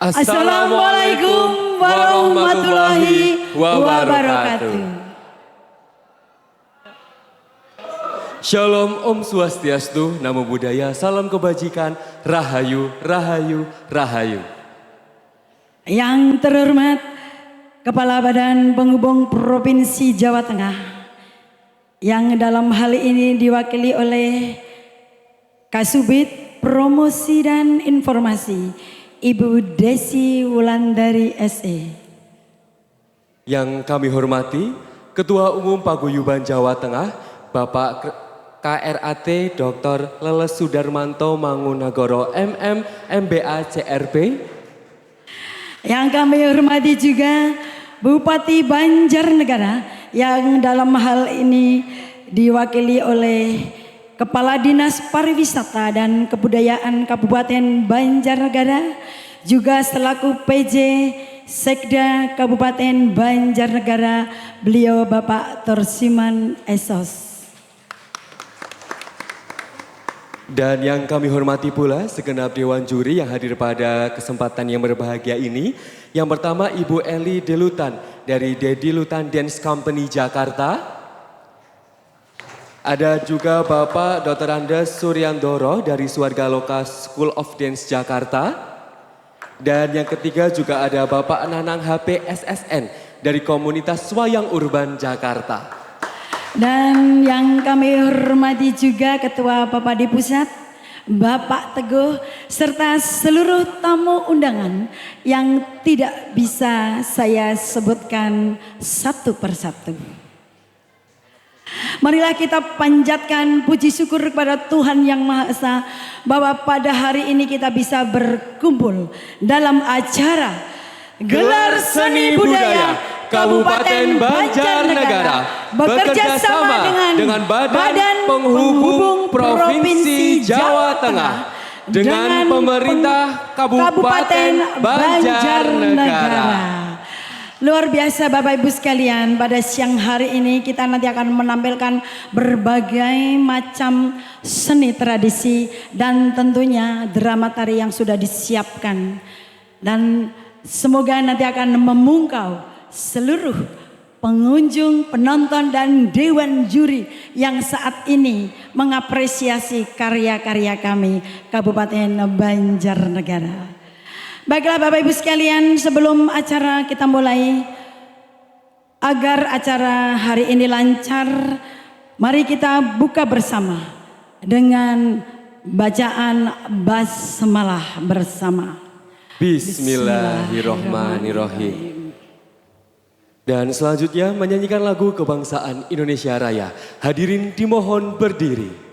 Assalamualaikum warahmatullahi wabarakatuh. Shalom, Om Swastiastu, Namo Buddhaya, salam kebajikan, Rahayu, Rahayu, Rahayu. Yang terhormat Kepala Badan Penghubung Provinsi Jawa Tengah, yang dalam hal ini diwakili oleh Kasubit Promosi dan Informasi, Ibu Desi Wulandari SE. Yang kami hormati Ketua Umum Paguyuban Jawa Tengah, Bapak KRAT Dr. Leles Sudarmanto Mangunagoro MM MBA CRP. Yang kami hormati juga Bupati Banjarnegara, yang dalam hal ini diwakili oleh Kepala Dinas Pariwisata dan Kebudayaan Kabupaten Banjarnegara, juga selaku PJ Sekda Kabupaten Banjarnegara, beliau Bapak Torsiman Esos. Dan yang kami hormati pula segenap Dewan Juri yang hadir pada kesempatan yang berbahagia ini. Yang pertama Ibu Eli Delutan dari Dedilutan Dance Company Jakarta. Ada juga Bapak Dr. Andes Suryandoro dari Swarga Loka School of Dance Jakarta. Dan yang ketiga juga ada Bapak Nanang HP SSN dari Komunitas Wayang Urban Jakarta. Dan yang kami hormati juga Ketua Papadi Pusat, Bapak Teguh, serta seluruh tamu undangan yang tidak bisa saya sebutkan satu persatu. Marilah kita panjatkan puji syukur kepada Tuhan Yang Maha Esa bahwa pada hari ini kita bisa berkumpul dalam acara Gelar Seni Budaya Kabupaten Banjarnegara bekerja sama dengan Badan Penghubung Provinsi Jawa Tengah dengan pemerintah Kabupaten Banjarnegara. Luar biasa Bapak Ibu sekalian, pada siang hari ini kita nanti akan menampilkan berbagai macam seni tradisi dan tentunya drama tari yang sudah disiapkan. Dan semoga nanti akan memungkau seluruh pengunjung, penonton dan Dewan Juri yang saat ini mengapresiasi karya-karya kami Kabupaten Banjarnegara. Baiklah Bapak Ibu sekalian, sebelum acara kita mulai, agar acara hari ini lancar, mari kita buka bersama dengan bacaan basmalah bersama. Bismillahirrohmanirrohim. Dan selanjutnya menyanyikan lagu kebangsaan Indonesia Raya. Hadirin dimohon berdiri.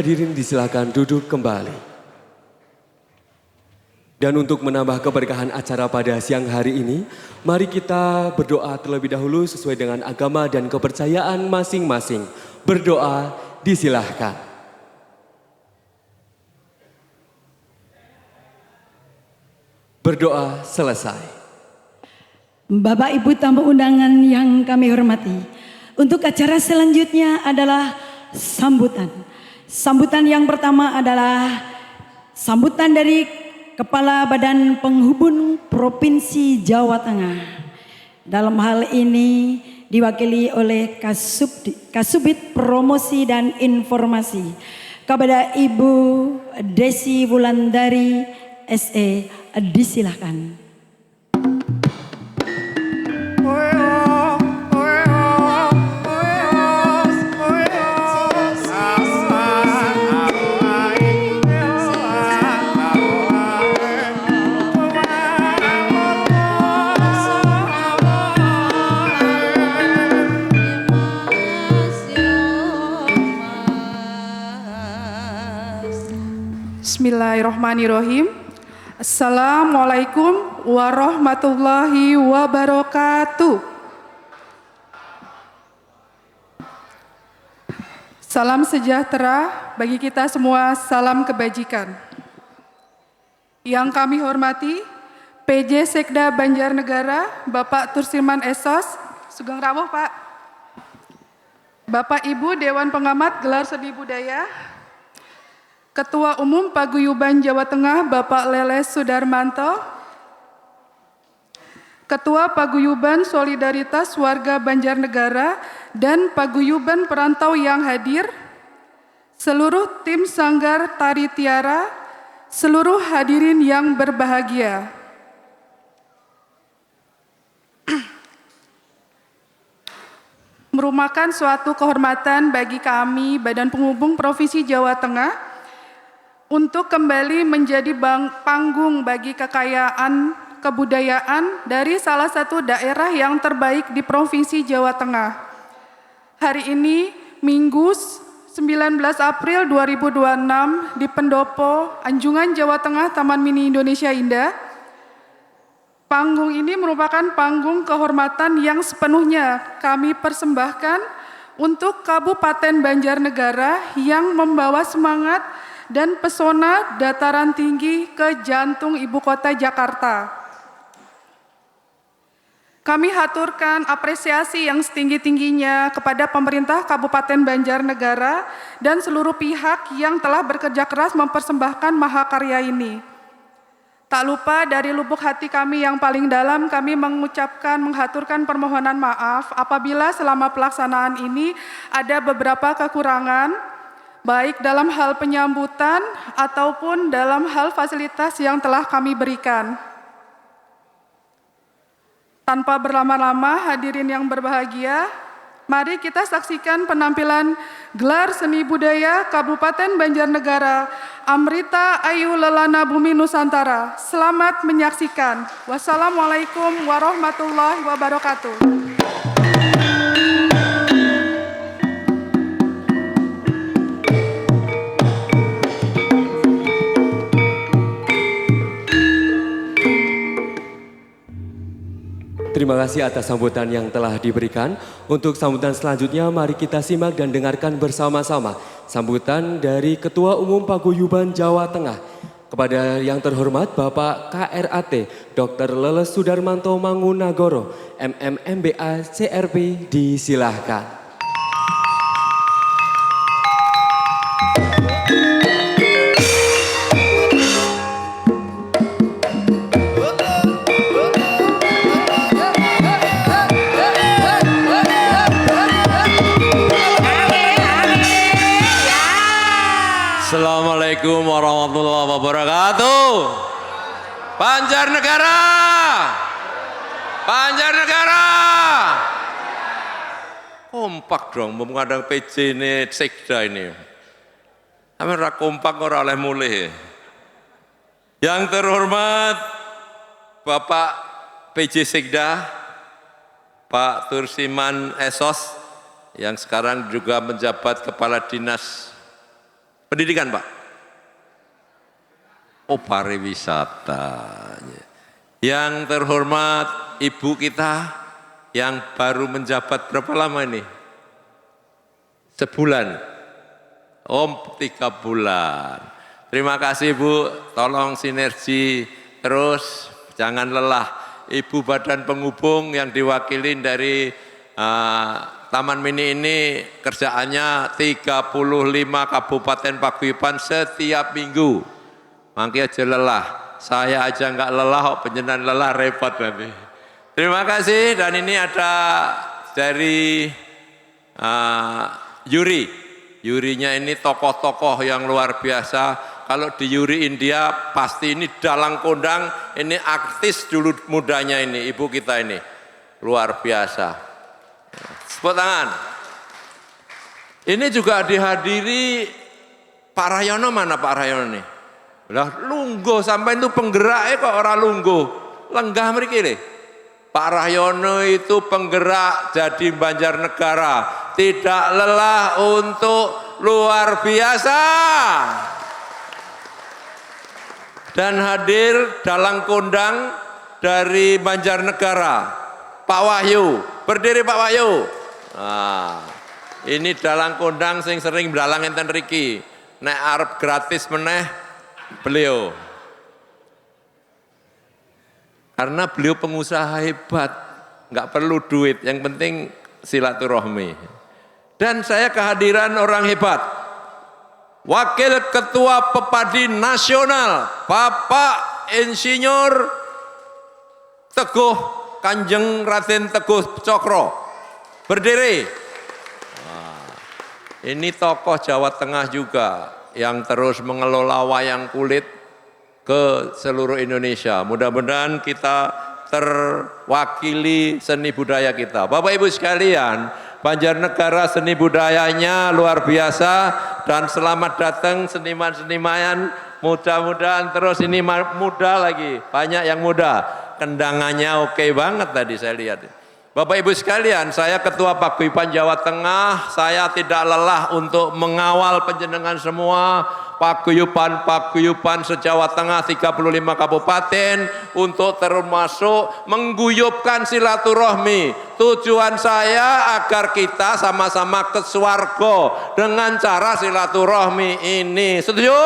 Hadirin disilakan duduk kembali. Dan untuk menambah keberkahan acara pada siang hari ini, mari kita berdoa terlebih dahulu sesuai dengan agama dan kepercayaan masing-masing. Berdoa disilahkan. Berdoa selesai. Bapak Ibu tamu undangan yang kami hormati, untuk acara selanjutnya adalah sambutan. Sambutan yang pertama adalah sambutan dari Kepala Badan Penghubung Provinsi Jawa Tengah. Dalam hal ini diwakili oleh Kasubit Promosi dan Informasi kepada Ibu Desi Wulandari SE, disilahkan. Bismillahirrahmanirrahim. Assalamualaikum warahmatullahi wabarakatuh. Salam sejahtera bagi kita semua, salam kebajikan. Yang kami hormati PJ Sekda Banjarnegara, Bapak Tursiman Esos, Sugeng Rawuh Pak. Bapak Ibu Dewan Pengamat Gelar Seni Budaya, Ketua Umum Paguyuban Jawa Tengah Bapak Leles Sudarmanto, Ketua Paguyuban Solidaritas Warga Banjarnegara dan Paguyuban Perantau yang hadir, seluruh tim Sanggar Tari Tiara, seluruh hadirin yang berbahagia. Merupakan suatu kehormatan bagi kami Badan Penghubung Provinsi Jawa Tengah untuk kembali menjadi panggung bagi kekayaan kebudayaan dari salah satu daerah yang terbaik di Provinsi Jawa Tengah. Hari ini, Minggu 19 April 2026 di Pendopo, Anjungan Jawa Tengah, Taman Mini Indonesia Indah. Panggung ini merupakan panggung kehormatan yang sepenuhnya kami persembahkan untuk Kabupaten Banjarnegara yang membawa semangat dan pesona dataran tinggi ke jantung ibu kota Jakarta. Kami haturkan apresiasi yang setinggi-tingginya kepada pemerintah Kabupaten Banjarnegara dan seluruh pihak yang telah bekerja keras mempersembahkan mahakarya ini. Tak lupa dari lubuk hati kami yang paling dalam kami menghaturkan permohonan maaf apabila selama pelaksanaan ini ada beberapa kekurangan, baik dalam hal penyambutan ataupun dalam hal fasilitas yang telah kami berikan. Tanpa berlama-lama, hadirin yang berbahagia, mari kita saksikan penampilan Gelar Seni Budaya Kabupaten Banjarnegara, Amrita Ayu Lelana Bumi Nusantara. Selamat menyaksikan. Wassalamualaikum warahmatullahi wabarakatuh. Terima kasih atas sambutan yang telah diberikan. Untuk sambutan selanjutnya mari kita simak dan dengarkan bersama-sama sambutan dari Ketua Umum Paguyuban Jawa Tengah. Kepada yang terhormat Bapak KRAT Dr. Leles Sudarmanto Mangunagoro, MMMBA CRP, disilahkan. Assalamualaikum warahmatullahi wabarakatuh. Banjarnegara, Banjarnegara. Kompak dong, mengadang PJ ini, Sekda ini. Kami kompak ora oleh mulih. Yang terhormat Bapak PJ Sekda, Pak Tursiman Esos, yang sekarang juga menjabat Kepala Dinas Pendidikan Pak? Oh pariwisata. Yang terhormat Ibu kita yang baru menjabat berapa lama ini? Sebulan. Om 3 bulan. Terima kasih Bu, tolong sinergi terus, jangan lelah. Ibu Badan Penghubung yang diwakilin dari Taman Mini ini kerjaannya 35 kabupaten paguyuban setiap minggu. Makanya aja lelah. Saya aja enggak lelah, kok penjenan lelah repot nanti. Terima kasih, dan ini ada dari Yuri. Yurinya ini tokoh-tokoh yang luar biasa. Kalau di Yuri India pasti ini dalang kondang, ini artis dulu mudanya ini, ibu kita ini. Luar biasa. Tepuk tangan. Ini juga dihadiri Pak Rayono, mana Pak Rayono nih? Lah lungguh sampai itu penggeraknya kok orang lungguh. Lenggah mriki lho. Pak Rayono itu penggerak jadi Banjarnegara, tidak lelah untuk luar biasa. Dan hadir dalang kondang dari Banjarnegara, Pak Wahyu. Berdiri Pak Wahyu. Nah, ini dalang kondang sing sering dalang enten riki. Nek arep gratis meneh beliau. Karena beliau pengusaha hebat, nggak perlu duit, yang penting silaturahmi. Dan saya kehadiran orang hebat, Wakil Ketua Pepadi Nasional, Bapak Insinyur Teguh Kanjeng Raden Teguh Cokro. Berdiri. Nah, ini tokoh Jawa Tengah juga yang terus mengelola wayang kulit ke seluruh Indonesia. Mudah-mudahan kita terwakili seni budaya kita. Bapak Ibu sekalian, Banjarnegara seni budayanya luar biasa, dan selamat datang seniman-seniman. Mudah-mudahan terus ini muda lagi, banyak yang muda. Kendangannya oke banget tadi saya lihat. Bapak Ibu sekalian, saya Ketua Paguyuban Jawa Tengah, saya tidak lelah untuk mengawal panjenengan semua paguyuban-paguyuban se-Jawa Tengah 35 kabupaten untuk termasuk mengguyupkan silaturahmi. Tujuan saya agar kita sama-sama ke swarga dengan cara silaturahmi ini. Setuju?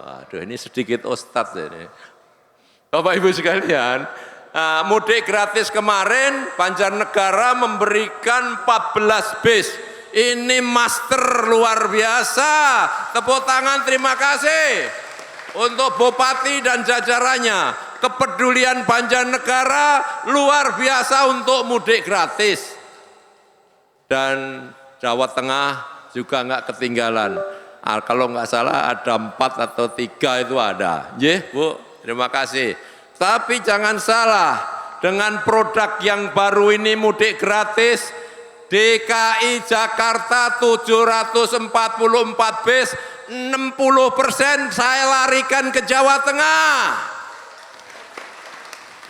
Waduh, ini sedikit ustadz ini. Bapak Ibu sekalian, mudik gratis kemarin Banjarnegara memberikan 14 bis. Ini master luar biasa. Tepuk tangan, terima kasih untuk Bupati dan jajarannya. Kepedulian Banjarnegara luar biasa untuk mudik gratis. Dan Jawa Tengah juga nggak ketinggalan. Kalau nggak salah ada 4 atau 3 itu ada. Nggih, Bu, terima kasih. Tapi jangan salah, dengan produk yang baru ini mudik gratis, DKI Jakarta 744 bis, 60% saya larikan ke Jawa Tengah.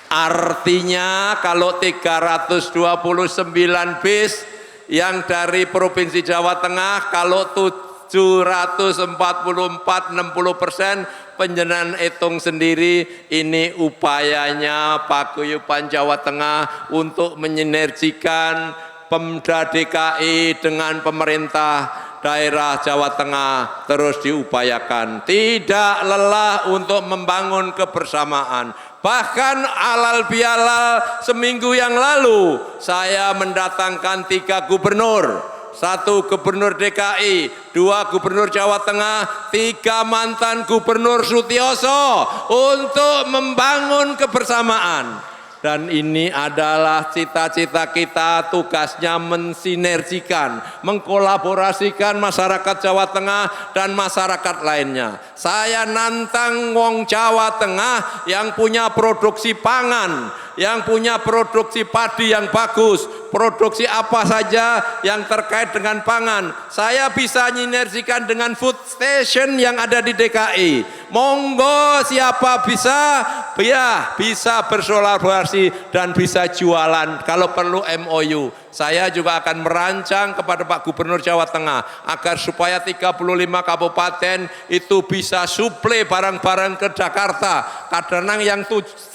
Artinya kalau 329 bis yang dari Provinsi Jawa Tengah, kalau 744 60%, penjenengan hitung sendiri, ini upayanya Paguyuban Jawa Tengah untuk menyinergikan Pemda DKI dengan pemerintah daerah Jawa Tengah terus diupayakan. Tidak lelah untuk membangun kebersamaan. Bahkan alal bihalal seminggu yang lalu saya mendatangkan 3 gubernur. 1 gubernur DKI, 2 gubernur Jawa Tengah, 3 mantan gubernur Sutioso untuk membangun kebersamaan. Dan ini adalah cita-cita kita, tugasnya mensinergikan, mengkolaborasikan masyarakat Jawa Tengah dan masyarakat lainnya. Saya nantang wong Jawa Tengah yang punya produksi pangan, yang punya produksi padi yang bagus, produksi apa saja yang terkait dengan pangan. Saya bisa sinergikan dengan food station yang ada di DKI. Monggo siapa bisa bisa berkolaborasi dan bisa jualan kalau perlu MOU. Saya juga akan merancang kepada Pak Gubernur Jawa Tengah agar supaya 35 kabupaten itu bisa suplai barang-barang ke Jakarta. Kadang yang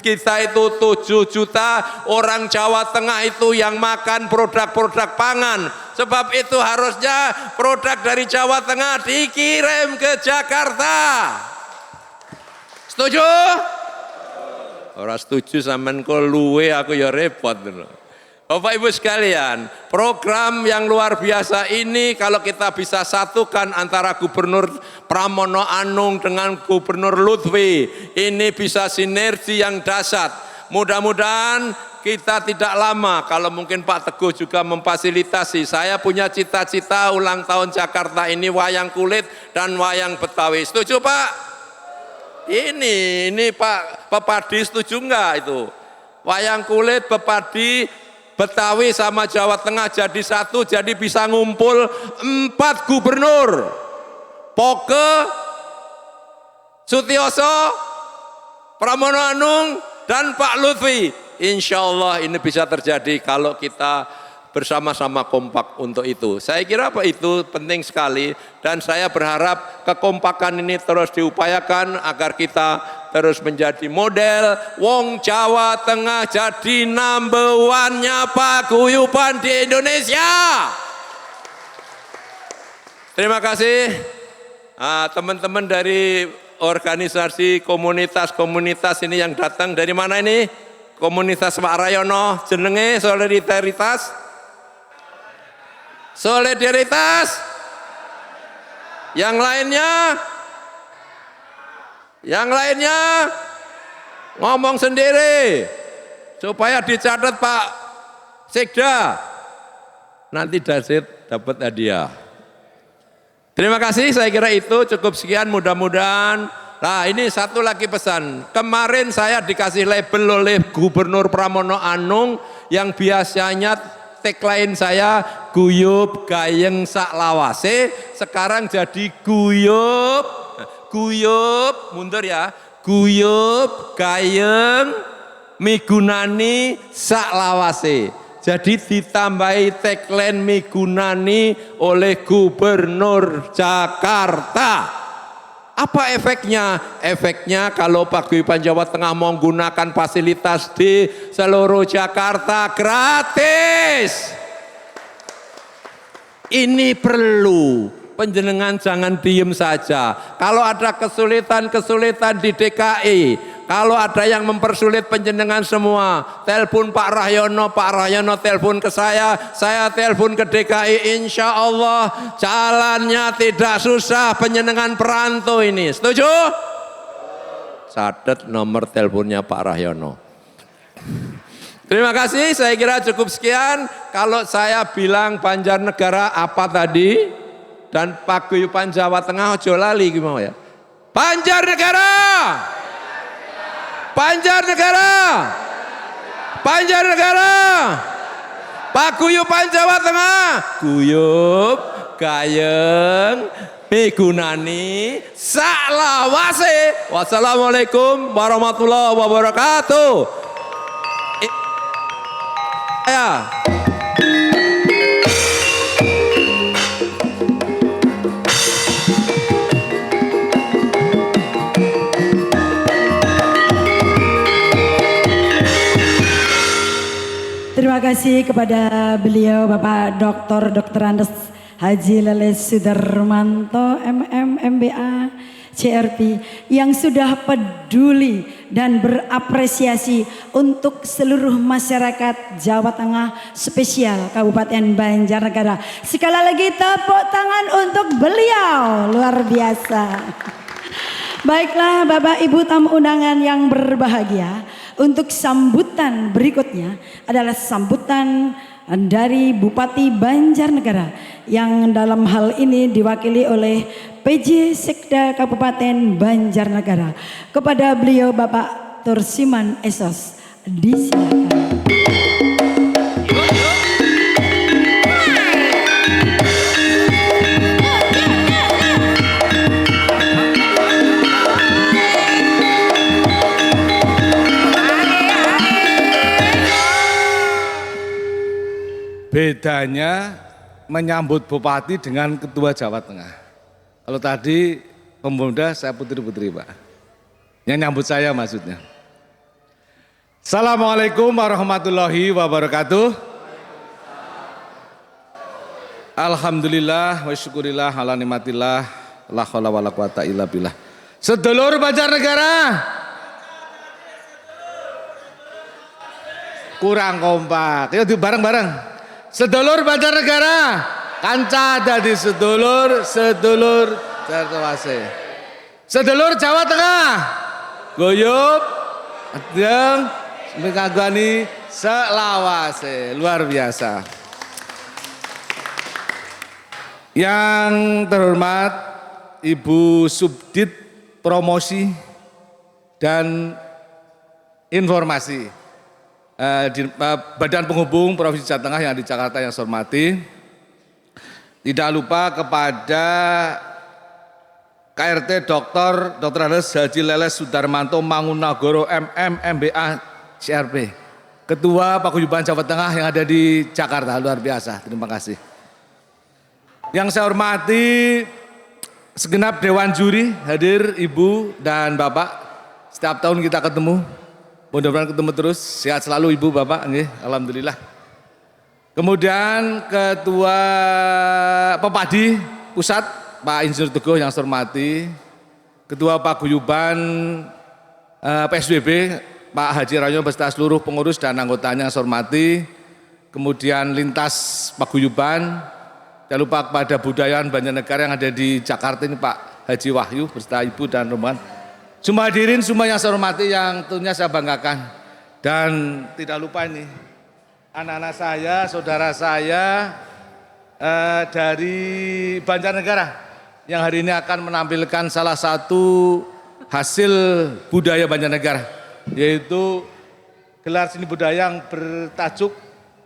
kita itu 7 juta orang Jawa Tengah itu yang makan produk-produk pangan. Sebab itu harusnya produk dari Jawa Tengah dikirim ke Jakarta. Setuju? Orang setuju sampean kok luwe aku ya repot. Bapak Ibu sekalian, program yang luar biasa ini kalau kita bisa satukan antara Gubernur Pramono Anung dengan Gubernur Lutfi, ini bisa sinergi yang dahsyat. Mudah-mudahan kita tidak lama, kalau mungkin Pak Teguh juga memfasilitasi. Saya punya cita-cita ulang tahun Jakarta ini wayang kulit dan wayang Betawi. Setuju Pak? Ini Pak Pepadi setuju enggak itu? Wayang kulit, Bepadi, Betawi sama Jawa Tengah jadi satu, jadi bisa ngumpul 4 gubernur. Poke, Sutioso, Pramono Anung, dan Pak Lutfi. Insya Allah ini bisa terjadi kalau kita bersama-sama kompak untuk itu. Saya kira itu penting sekali dan saya berharap kekompakan ini terus diupayakan agar kita terus menjadi model. Wong Jawa Tengah jadi number one-nya paguyuban di Indonesia. Terima kasih teman-teman dari organisasi komunitas-komunitas ini yang datang. Dari mana ini? Komunitas Pak Rayono, jenenge solidaritas. Solidaritas. Yang lainnya ngomong sendiri supaya dicatat Pak Sekda. Nanti dapat hadiah. Terima kasih, saya kira itu cukup sekian, mudah-mudahan. Nah ini satu lagi pesan, kemarin saya dikasih label oleh Gubernur Pramono Anung yang biasanya tagline saya guyup gayeng saklawase, sekarang jadi guyup mundur ya, guyup gayeng migunani saklawase. Jadi ditambahi tagline migunani oleh Gubernur Jakarta. Apa efeknya? Efeknya kalau paguyuban Jawa Tengah mau menggunakan fasilitas di seluruh Jakarta gratis. Ini perlu, panjenengan jangan diem saja. Kalau ada kesulitan-kesulitan di DKI, kalau ada yang mempersulit panjenengan semua, telepon Pak Rahyono telepon ke saya telepon ke DKI, insya Allah jalannya tidak susah panjenengan perantau ini. Setuju? Catat nomor teleponnya Pak Rahyono. Terima kasih, saya kira cukup sekian. Kalau saya bilang Banjarnegara apa tadi? Dan paguyuban Jawa Tengah ojo lali gimana ya? Banjarnegara! Banjarnegara! Banjarnegara! Paguyuban Jawa Tengah! Guyup, gayeng, migunani, saklawase. Wassalamualaikum warahmatullahi wabarakatuh. Ya. Terima kasih kepada beliau Bapak Dr. Andes Haji Leles Sudarmanto MM MBA CRP yang sudah peduli dan berapresiasi untuk seluruh masyarakat Jawa Tengah, spesial Kabupaten Banjarnegara. Sekali lagi tepuk tangan untuk beliau, luar biasa. Baiklah Bapak Ibu tamu undangan yang berbahagia, untuk sambutan berikutnya adalah sambutan dari Bupati Banjarnegara yang dalam hal ini diwakili oleh PJ Sekda Kabupaten Banjarnegara. Kepada beliau Bapak Tursiman Esos, disilakan. bedanya menyambut Bupati dengan Ketua Jawa Tengah. Kalau tadi pemuda, saya putri-putri Pak. Yang nyambut saya maksudnya. Assalamualaikum warahmatullahi wabarakatuh. Alhamdulillah wa syukurillah ala nikmatillah la haula wala quwata illa billah. Sedulur Banjarnegara. Kurang kompak. Yuk bareng-bareng. Sedulur Banjarnegara, kanca dadi sedulur Cartowase. Sedulur Jawa Tengah, guyub, adeng, mengagani selawase, luar biasa. Yang terhormat Ibu Subdit Promosi dan Informasi. Di Badan Penghubung Provinsi Jawa Tengah yang di Jakarta yang saya hormati. Tidak lupa kepada KRT Dr. Andes Haji Leles Sudarmanto Mangunagoro MM MBA CRP. Ketua Paguyuban Jawa Tengah yang ada di Jakarta, luar biasa. Terima kasih. Yang saya hormati segenap Dewan Juri hadir Ibu dan Bapak. Setiap tahun kita ketemu. Mudah-mudahan ketemu terus, sehat selalu Ibu, Bapak, alhamdulillah. Kemudian Ketua Pepadi Pusat, Pak Insinyur Teguh yang saya hormati. Ketua Paguyuban PSBB, Pak Haji Ranyo beserta seluruh pengurus dan anggotanya yang saya hormati. Kemudian lintas Paguyuban, jangan lupa kepada Budayaan Banjarnegara yang ada di Jakarta ini Pak Haji Wahyu beserta Ibu dan rombongan. Semua hadirin, semua yang saya hormati, yang tentunya saya banggakan. Dan tidak lupa ini, anak-anak saya, saudara saya dari Banjarnegara yang hari ini akan menampilkan salah satu hasil budaya Banjarnegara, yaitu gelar seni budaya yang bertajuk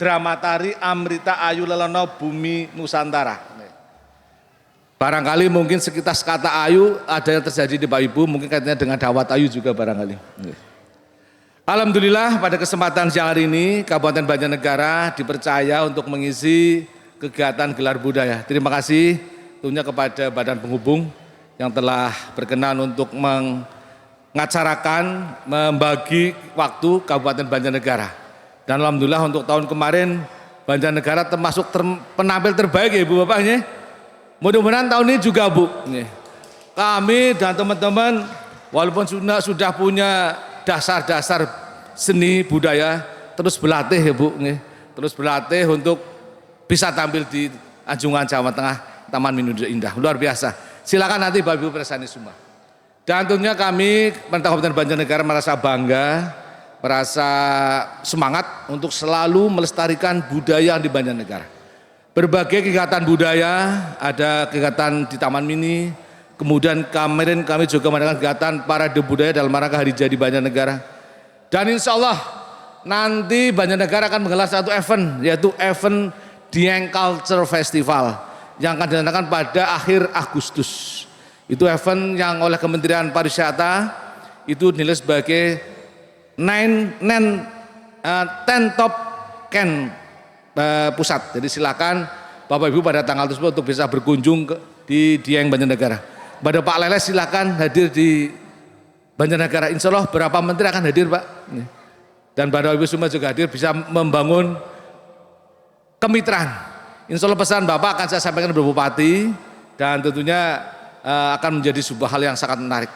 Drama Tari Amrita Ayu Lelono Bumi Nusantara. Barangkali mungkin sekitar kata ayu ada yang terjadi di Pak Ibu, mungkin kaitannya dengan dawat ayu juga barangkali. Alhamdulillah pada kesempatan siang hari ini Kabupaten Banjarnegara dipercaya untuk mengisi kegiatan gelar budaya. Terima kasih tentunya kepada Badan Penghubung yang telah berkenan untuk mengacarakan, membagi waktu Kabupaten Banjarnegara. Dan alhamdulillah untuk tahun kemarin Banjarnegara termasuk penampil terbaik ya Ibu Bapaknya. Mudah-mudahan tahun ini juga Bu, kami dan teman-teman walaupun sudah punya dasar-dasar seni budaya, terus berlatih ya Bu, terus berlatih untuk bisa tampil di Anjungan Jawa Tengah Taman Mini Indah, luar biasa. Silakan nanti Bapak Ibu presani semua. Dan tentunya kami pemerintah Kabupaten Banjarnegara merasa bangga, merasa semangat untuk selalu melestarikan budaya di Banjarnegara. Berbagai kegiatan budaya, ada kegiatan di Taman Mini, kemudian kemarin kami juga mengadakan kegiatan parade budaya dalam rangka Hari Jadi Banjarnegara. Dan insya Allah nanti Banjarnegara akan menggelar satu event, yaitu event Dieng Culture Festival yang akan dilaksanakan pada akhir Agustus. Itu event yang oleh Kementerian Pariwisata itu dinilai sebagai 10 top 10 pusat. Jadi silakan Bapak Ibu pada tanggal tersebut untuk bisa berkunjung di Dieng Banjarnegara. Pada Pak Leles silakan hadir di Banjarnegara. Insya Allah berapa menteri akan hadir Pak. Dan Bapak Ibu semua juga hadir bisa membangun kemitraan. Insya Allah pesan Bapak akan saya sampaikan kepada Bupati dan tentunya akan menjadi sebuah hal yang sangat menarik.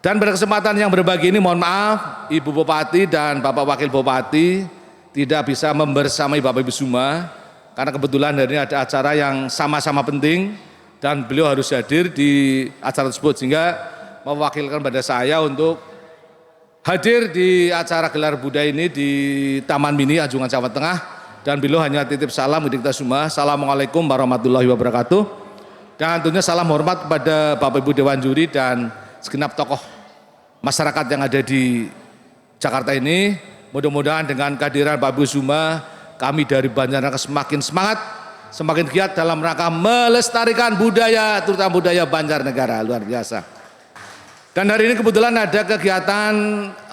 Dan pada kesempatan yang berbagi ini mohon maaf Ibu Bupati dan Bapak Wakil Bupati tidak bisa membersamai Bapak Ibu semua karena kebetulan hari ini ada acara yang sama-sama penting dan beliau harus hadir di acara tersebut sehingga mewakilkan pada saya untuk hadir di acara gelar budaya ini di Taman Mini Anjungan Jawa Tengah dan beliau hanya titip salam untuk kita semua. Assalamualaikum warahmatullahi wabarakatuh. Dan tentunya salam hormat kepada Bapak Ibu Dewan Juri dan segenap tokoh masyarakat yang ada di Jakarta ini. Mudah-mudahan dengan kehadiran Pak Ibu Zuma, kami dari Banjarnegara semakin semangat, semakin giat dalam rangka melestarikan budaya, terutama budaya Banjarnegara, luar biasa. Dan hari ini kebetulan ada kegiatan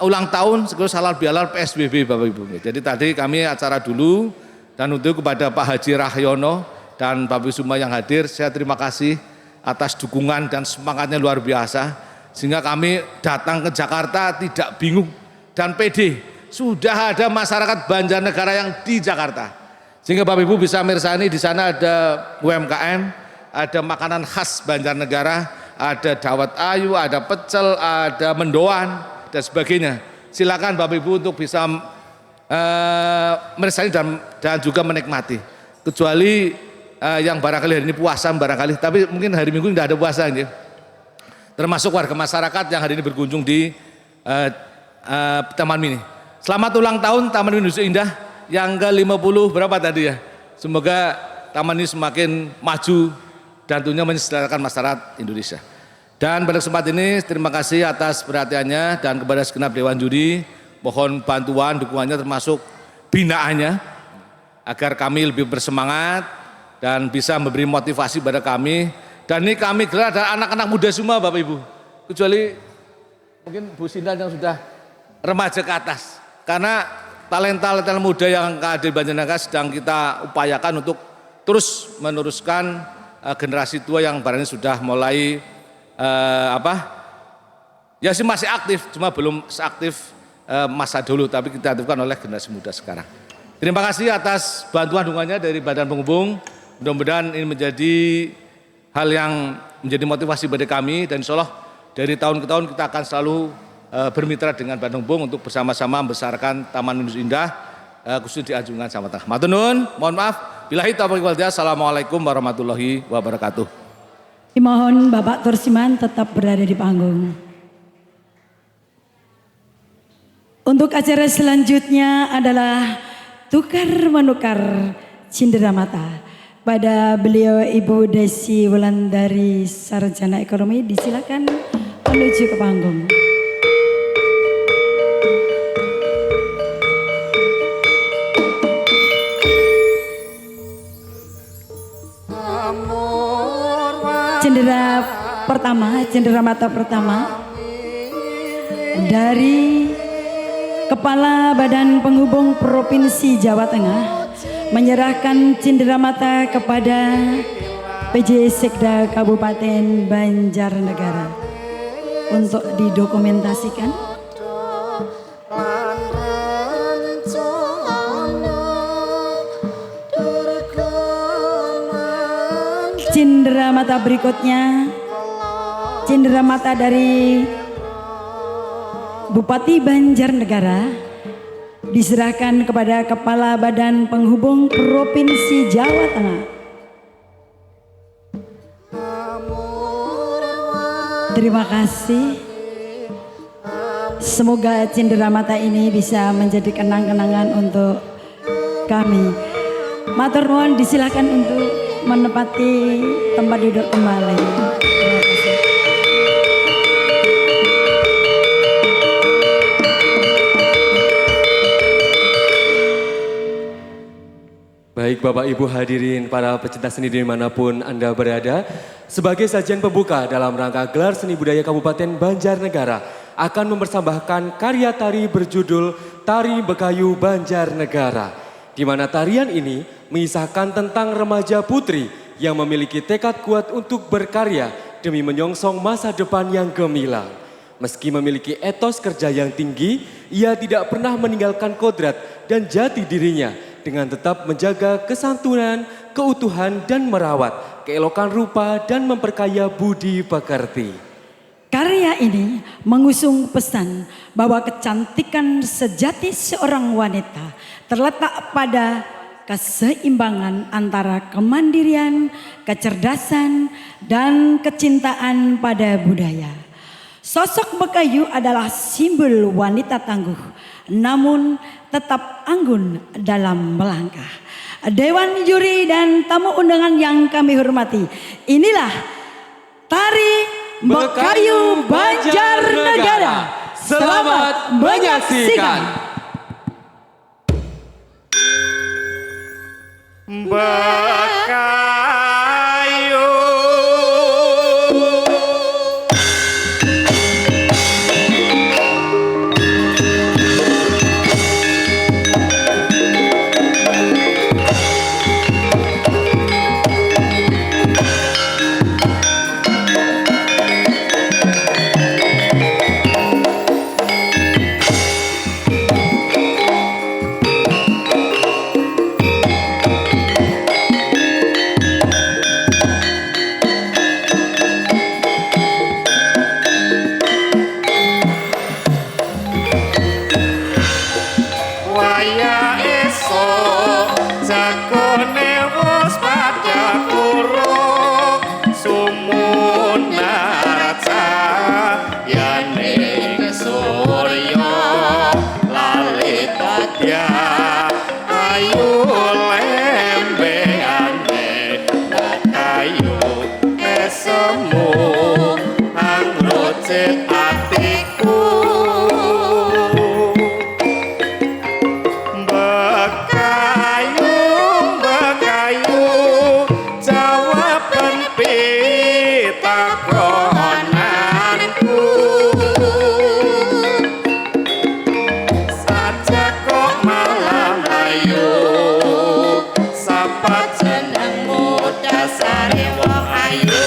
ulang tahun sekaligus halal bihalal PSBB Bapak Ibu. Jadi tadi kami acara dulu Dan untuk kepada Pak Haji Rahyono dan Bapak Suma yang hadir, saya terima kasih atas dukungan dan semangatnya luar biasa. Sehingga kami datang ke Jakarta tidak bingung dan pede. Sudah ada masyarakat Banjarnegara yang di Jakarta. Sehingga Bapak Ibu bisa mirsani di sana ada UMKM, ada makanan khas Banjarnegara, ada dawet ayu, ada pecel, ada mendoan dan sebagainya. Silakan Bapak Ibu untuk bisa mirsani dan juga menikmati. Kecuali yang barangkali hari ini puasa barangkali, tapi mungkin hari Minggu tidak ada puasa ya. Termasuk warga masyarakat yang hari ini berkunjung di Taman Mini. Selamat ulang tahun Taman Mini Indonesia Indah yang ke-50 berapa tadi ya. Semoga taman ini semakin maju dan tentunya mensejahterakan masyarakat Indonesia. Dan pada kesempatan ini terima kasih atas perhatiannya dan kepada segenap Dewan Juri, mohon bantuan, dukungannya termasuk binaannya agar kami lebih bersemangat dan bisa memberi motivasi pada kami. Dan ini kami gelar adalah anak-anak muda semua Bapak Ibu, kecuali mungkin Bu Sinda yang sudah remaja ke atas. Karena talenta muda yang ada di Banjarnegara sedang kita upayakan untuk terus meneruskan generasi tua yang barangkali sudah mulai ya sih masih aktif, cuma belum seaktif masa dulu, tapi kita lakukan oleh generasi muda sekarang. Terima kasih atas bantuan dukungannya dari Badan Penghubung. Mudah-mudahan ini menjadi hal yang menjadi motivasi bagi kami, dan insya Allah dari tahun ke tahun kita akan selalu bermitra dengan Badan Penghubung untuk bersama-sama membesarkan Taman Indonesia Indah khusus di Anjungan Jawa Tengah. Matur nuwun, mohon maaf. Billahi taufiq wal hidayah. Assalamualaikum warahmatullahi wabarakatuh. Dimohon Bapak Tursiman tetap berada di panggung. Untuk acara selanjutnya adalah tukar menukar cenderamata. Pada beliau Ibu Desi Wulandari Sarjana Ekonomi, disilakan menuju ke panggung. Cenderamata pertama dari Kepala Badan Penghubung Provinsi Jawa Tengah menyerahkan cenderamata kepada PJ Sekda Kabupaten Banjarnegara untuk didokumentasikan. Cenderamata berikutnya, cenderamata dari Bupati Banjarnegara diserahkan kepada Kepala Badan Penghubung Provinsi Jawa Tengah. Terima kasih. Semoga cenderamata ini bisa menjadi kenang-kenangan untuk kami. Matur nuwun, disilakan untuk menempati tempat duduk kembali. Terima kasih. Baik Bapak Ibu hadirin para pecinta seni dimanapun Anda berada, sebagai sajian pembuka dalam rangka gelar seni budaya Kabupaten Banjarnegara akan mempersembahkan karya tari berjudul Tari Bekayu Banjarnegara, di mana tarian ini mengisahkan tentang remaja putri yang memiliki tekad kuat untuk berkarya demi menyongsong masa depan yang gemilang. Meski memiliki etos kerja yang tinggi, ia tidak pernah meninggalkan kodrat dan jati dirinya dengan tetap menjaga kesantunan, keutuhan dan merawat keelokan rupa dan memperkaya budi pekerti. Karya ini mengusung pesan bahwa kecantikan sejati seorang wanita terletak pada keseimbangan antara kemandirian, kecerdasan, dan kecintaan pada budaya. Sosok Bekayu adalah simbol wanita tangguh, namun tetap anggun dalam melangkah. Dewan juri dan tamu undangan yang kami hormati, inilah Tari Bekayu Banjarnegara. Selamat menyaksikan. Bekayu. hatiku. Bekayu jawaban pitakonanku. Saja kok malah ayu sapa jenengmu dasare wong ayu.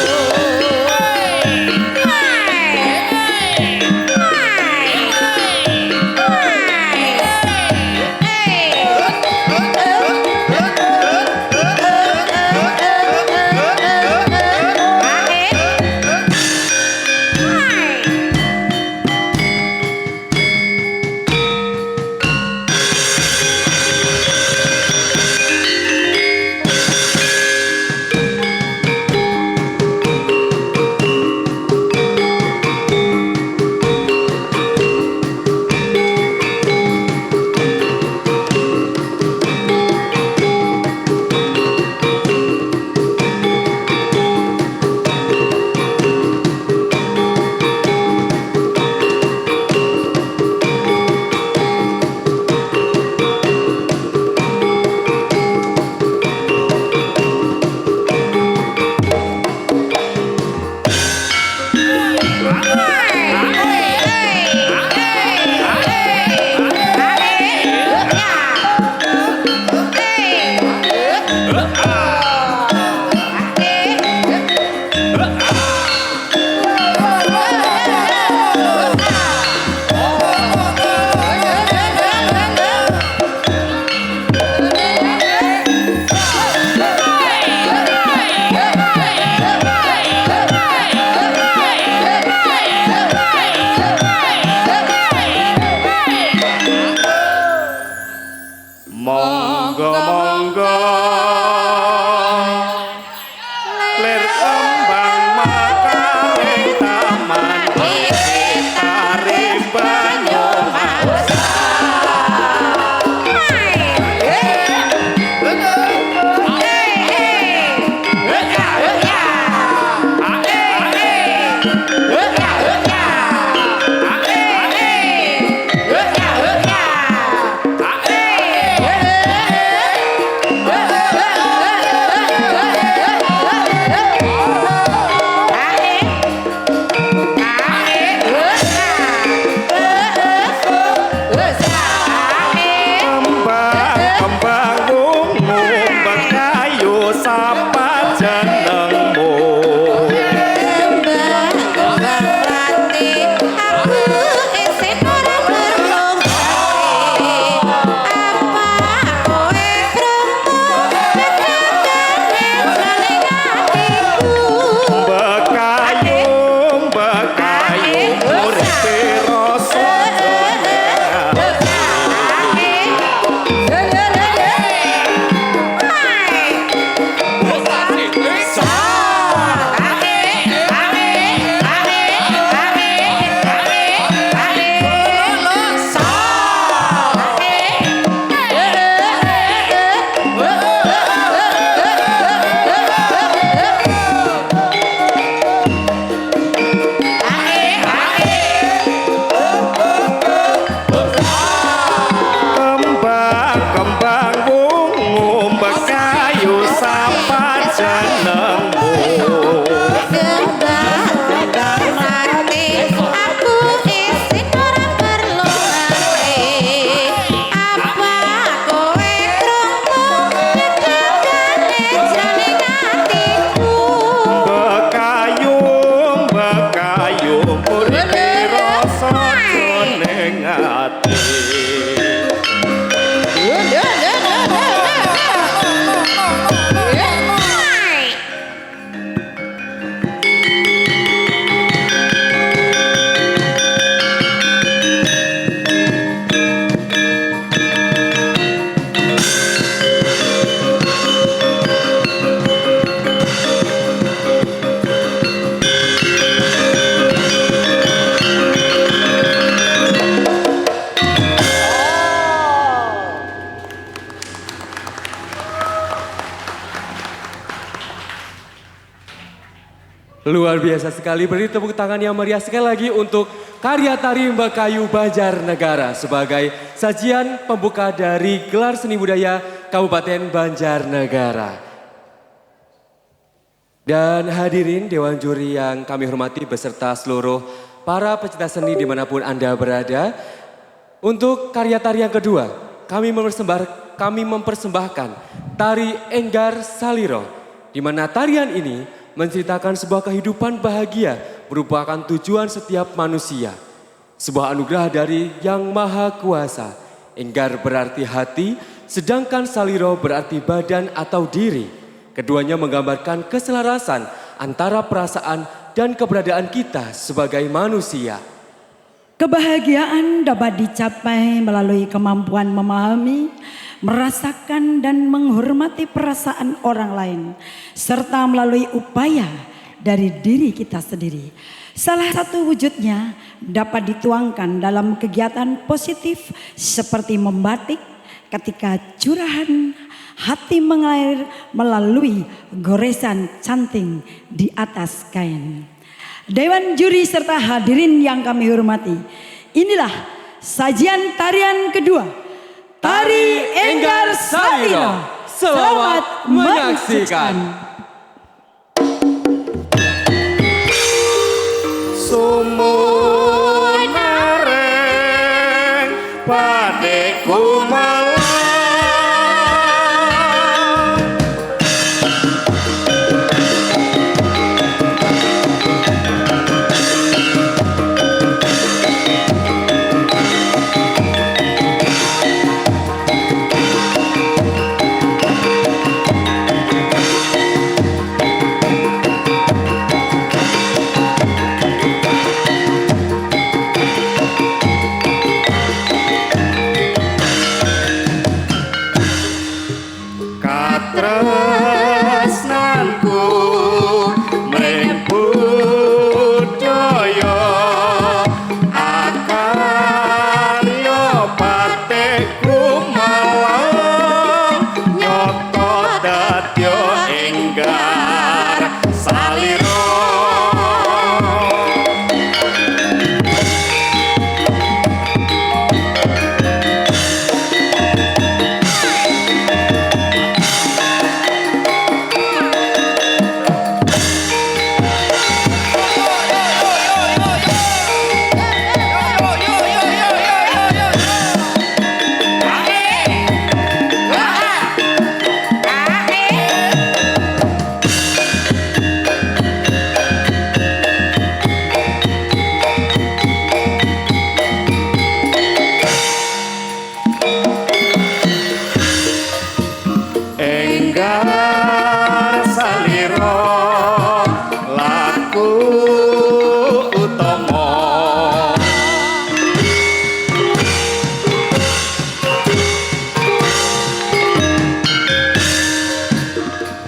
Monggo-monggo lir kembang makaring taman tari banyu Luar biasa sekali, beri tepuk tangan yang meriah sekali lagi untuk karya tari Mbakayu Banjarnegara sebagai sajian pembuka dari gelar seni budaya Kabupaten Banjarnegara. Dan hadirin Dewan Juri yang kami hormati beserta seluruh para pecinta seni dimanapun Anda berada. Untuk karya tari yang kedua, kami mempersembahkan tari Enggar Saliro, di mana tarian ini menceritakan sebuah kehidupan bahagia merupakan tujuan setiap manusia. Sebuah anugerah dari Yang Maha Kuasa. Enggar berarti hati, sedangkan Saliro berarti badan atau diri. Keduanya menggambarkan keselarasan antara perasaan dan keberadaan kita sebagai manusia. Kebahagiaan dapat dicapai melalui kemampuan memahami, merasakan dan menghormati perasaan orang lain, serta melalui upaya dari diri kita sendiri. Salah satu wujudnya dapat dituangkan dalam kegiatan positif seperti membatik ketika curahan hati mengalir melalui goresan canting di atas kain. Dewan juri serta hadirin yang kami hormati, inilah sajian tarian kedua, Tari Enggar Saliro. Selamat menyaksikan. Sumun areng padeku malang. Tresnanku mring budaya akarya pateku malang nyoto dadya Enggar Saliro. Enggar Saliro laku utama.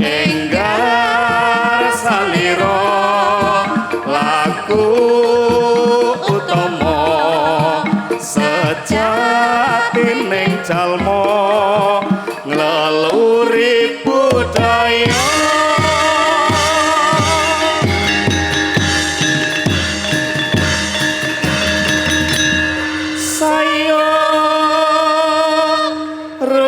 Enggar Saliro laku utama sejatining jalma ngleluri budaya. Saya rukun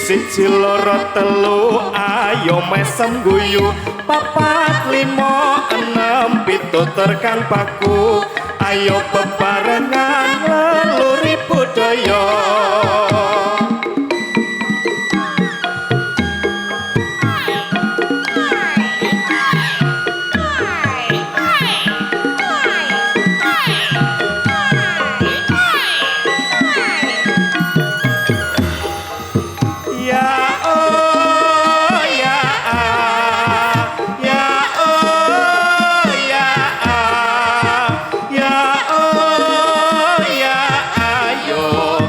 siji loro telu ayo mesem guyu papat lima enem pitu tekan paku ayo bebarengan leluri budaya. Ya oh ya ah, ya oh ya ah, ya oh ya ayo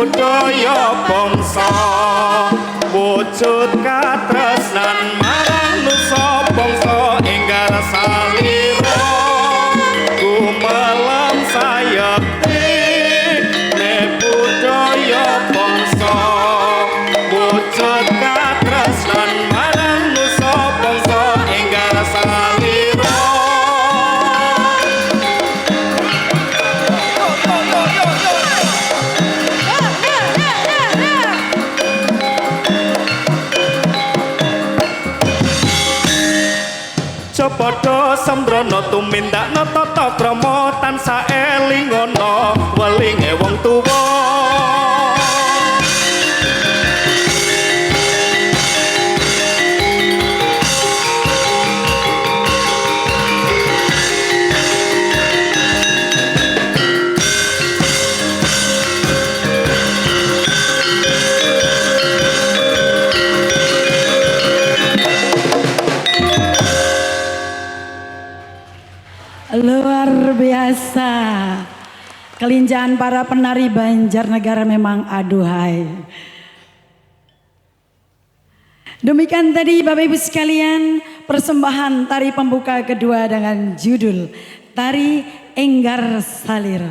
budaya bangsa wujud katresnan marang nusa bangsa enggal salira gumelang sayekti ne budaya bangsa wujud katresnan marang nusa bangsa enggal salira. Padha sembrono tumindakna tata krama tansah elingana welinge wong tuwa. Luar biasa. Kelincahan para penari Banjarnegara memang aduhai. Demikian tadi Bapak Ibu sekalian persembahan tari pembuka kedua dengan judul Tari Enggar Salira.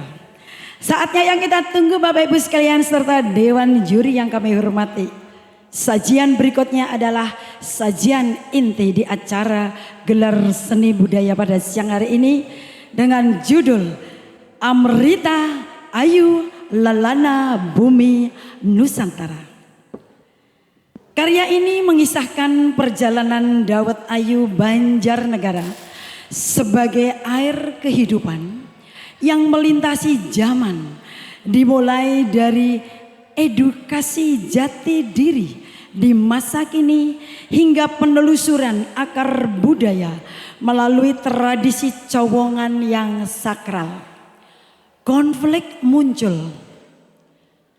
Saatnya yang kita tunggu Bapak Ibu sekalian serta Dewan Juri yang kami hormati. Sajian berikutnya adalah sajian inti di acara gelar seni budaya pada siang hari ini dengan judul Amrita Ayu Lelana Bumi Nusantara. Karya ini mengisahkan perjalanan Dawet Ayu Banjarnegara sebagai air kehidupan yang melintasi zaman, dimulai dari edukasi jati diri di masa kini hingga penelusuran akar budaya melalui tradisi cowongan yang sakral. Konflik muncul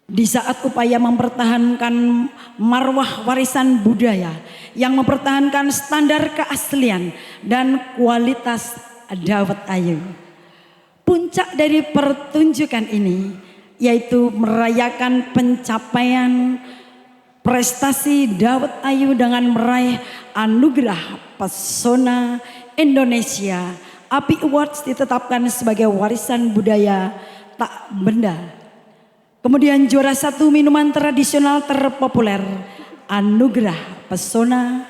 di saat upaya mempertahankan marwah warisan budaya yang mempertahankan standar keaslian dan kualitas Dawet Ayu. Puncak dari pertunjukan ini yaitu merayakan pencapaian prestasi Dawet Ayu dengan meraih anugerah Pesona Indonesia. API Awards ditetapkan sebagai warisan budaya tak benda. Kemudian juara 1 minuman tradisional terpopuler Anugerah Pesona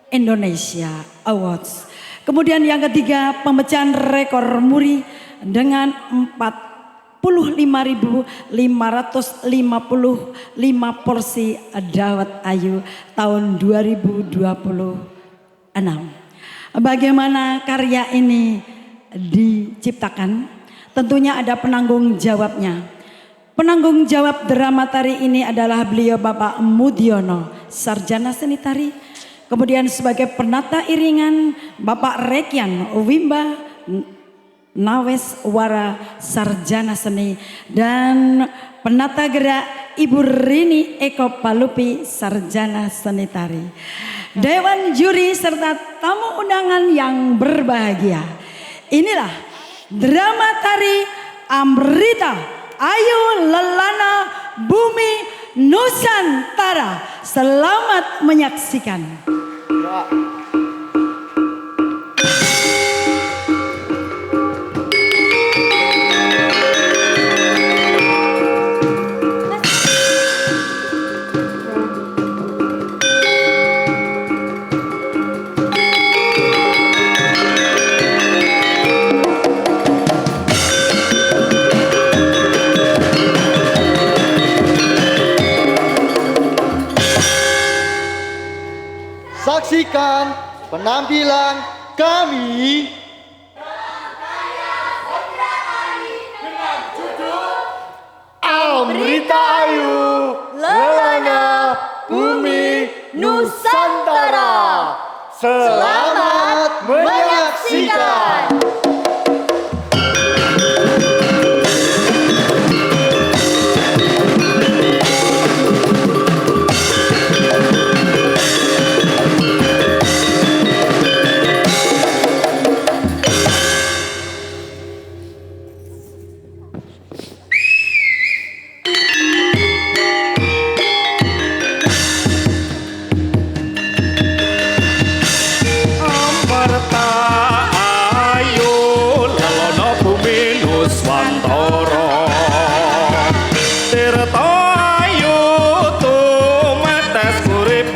Indonesia Awards. Kemudian yang ketiga pemecahan rekor muri dengan 45.555 porsi Dawet Ayu tahun 2026. Bagaimana karya ini diciptakan? Tentunya ada penanggung jawabnya. Penanggung jawab drama tari ini adalah beliau Bapak Mudiono, sarjana seni tari. Kemudian sebagai penata iringan Bapak Rekyan Wimba Nawes Wara, sarjana seni, dan penata gerak Ibu Rini Eko Palupi, sarjana seni tari. Dewan juri serta tamu undangan yang berbahagia. Inilah drama tari Amrita Ayu Lelana Bumi Nusantara. Selamat menyaksikan. Saksikan penampilan kami. Amrita Ayu Lelana Bumi Nusantara. Selamat menyaksikan.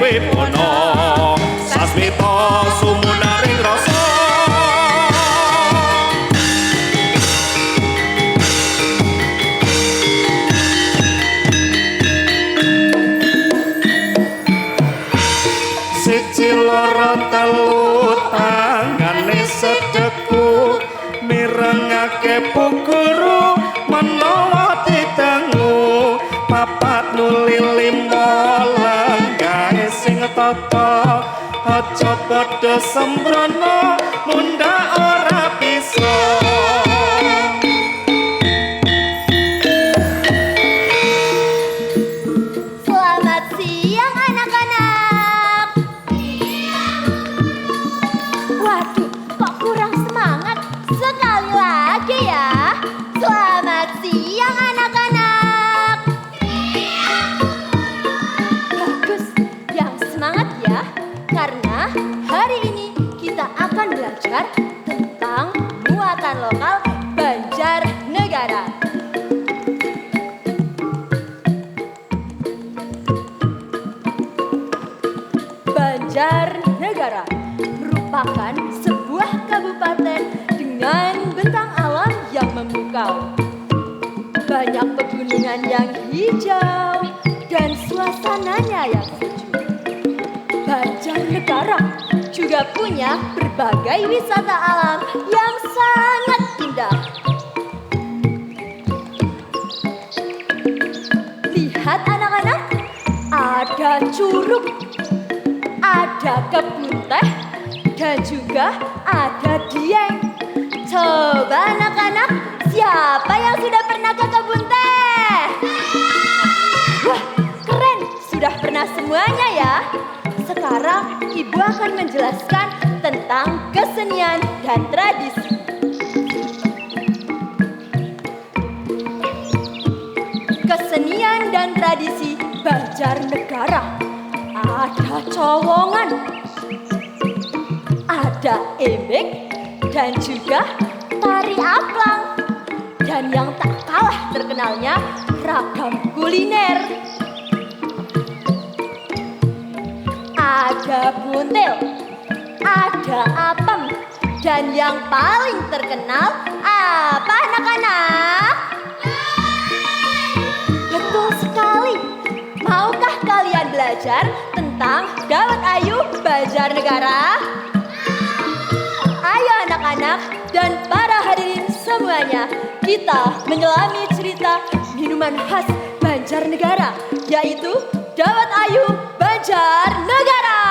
wibono sasmita sumunaring rasa siji loro telu tangane sedeku mirengake puguru menawa didangu papat nuli limo langgahe sing tata aja padha sembrono munda ora bisa. Selamat siang anak-anak. Waduh, kok kurang semangat? Sekali lagi ya. Selamat siang anak-anak. Bagus, yang semangat ya. Karena hari ini kita akan belajar tentang muatan lokal Banjarnegara. Banjarnegara merupakan sebuah kabupaten dengan bentang alam yang memukau. Banyak pegunungan yang hijau dan suasananya yang sejuk. Banjarnegara juga punya berbagai wisata alam yang sangat indah. Lihat anak-anak, ada curug, ada kebun teh, dan juga ada dieng. Coba anak-anak, siapa yang sudah pernah ke kebun teh? Wah, keren, sudah pernah semuanya ya. Sekarang Ibu akan menjelaskan tentang kesenian dan tradisi. Kesenian dan tradisi Banjarnegara. Ada cowongan, ada embek, dan juga tari aplang. Dan yang tak kalah terkenalnya ragam kuliner. Ada buntil, ada apem, dan yang paling terkenal apa anak-anak? Betul sekali. Maukah kalian belajar tentang Dawet Ayu Banjarnegara? Ayo anak-anak dan para hadirin semuanya, kita menyelami cerita minuman khas Banjarnegara, yaitu Dawet Ayu Banjarnegara.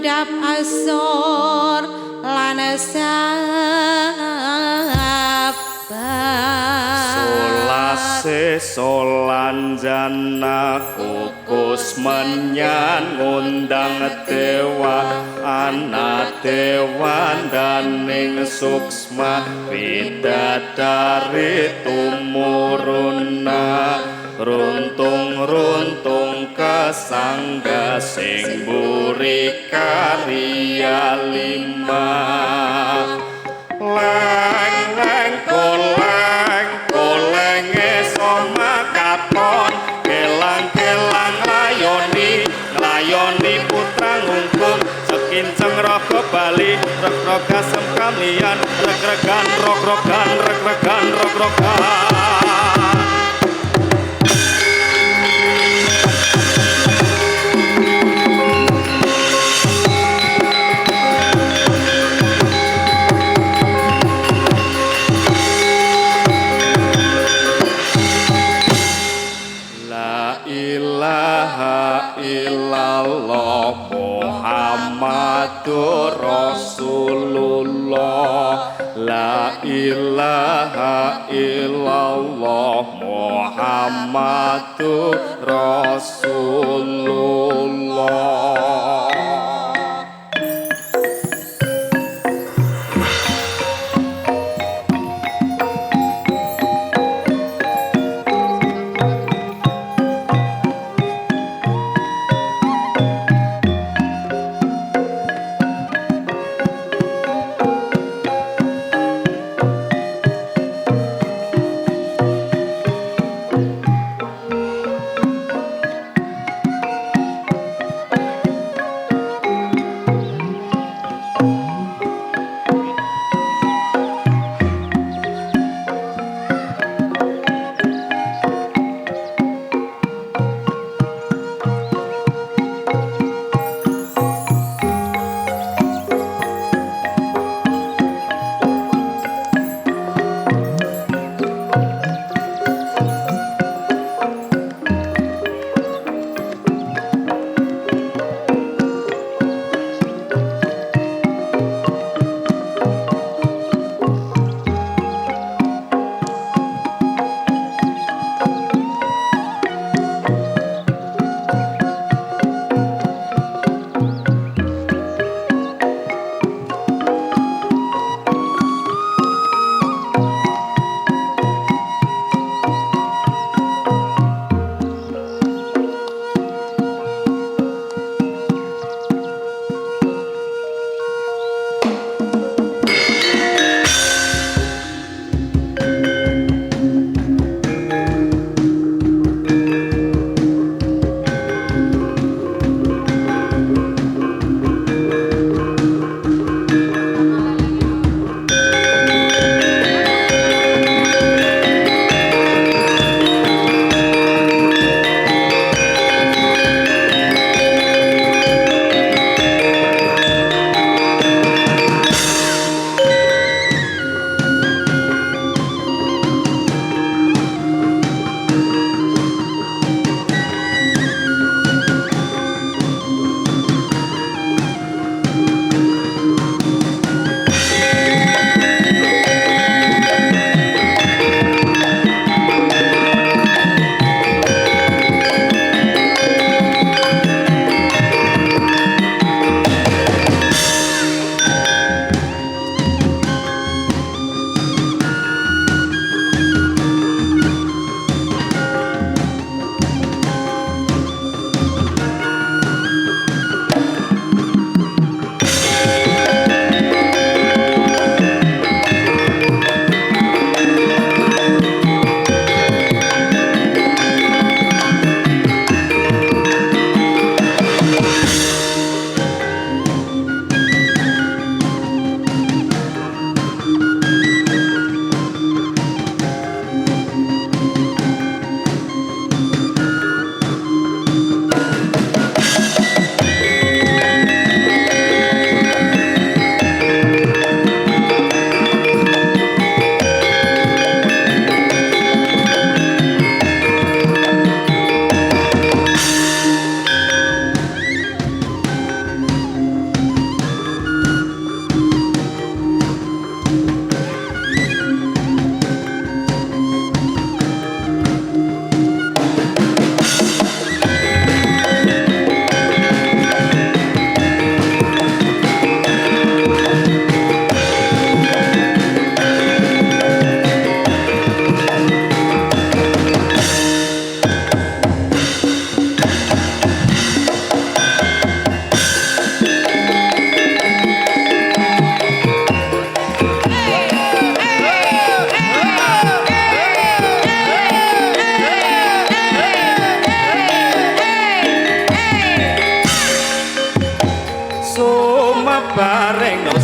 ngandhap asor lan sabar Solase solanjana kukus menyan ngundang dewa ana dewan daning suksma bidadari tumuruna runtung-runtung kesangga sing mburi karya lima leng-leng koleng esoma katon kelang-kelang layoni putra ngungkung sekinceng raga bali reg-reg asem kalian reg-regan rog-rogan reg-regan rog-rogan ilaha illallah Muhammadur Rasulullah La ilaha illallah Muhammadur Rasulullah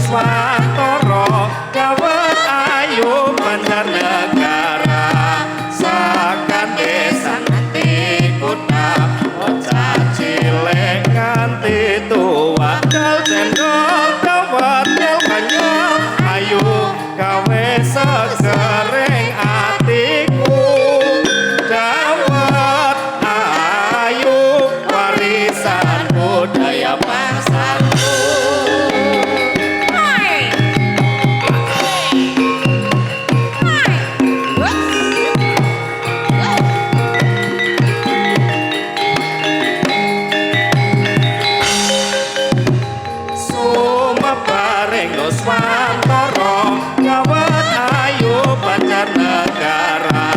Swantara dawet ayu Banjarnegara sakan desa nganti kutha bocah cilik nganti tuwa dal cendol dawet nyel banyu ayu gawe segering atiku dawet ayu warisan budaya bangsaku. Sumebaring Swantara gawat ayu Banjarnegara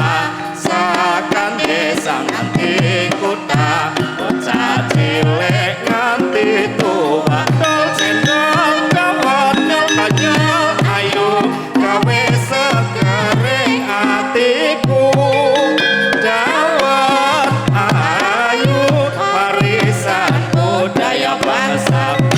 sakan desa nganti kutha bocah cilik nganti tuwa dol cendol gawat nyel banyu ayu gawe segering atiku dawet ayu warisan budaya bangsaku.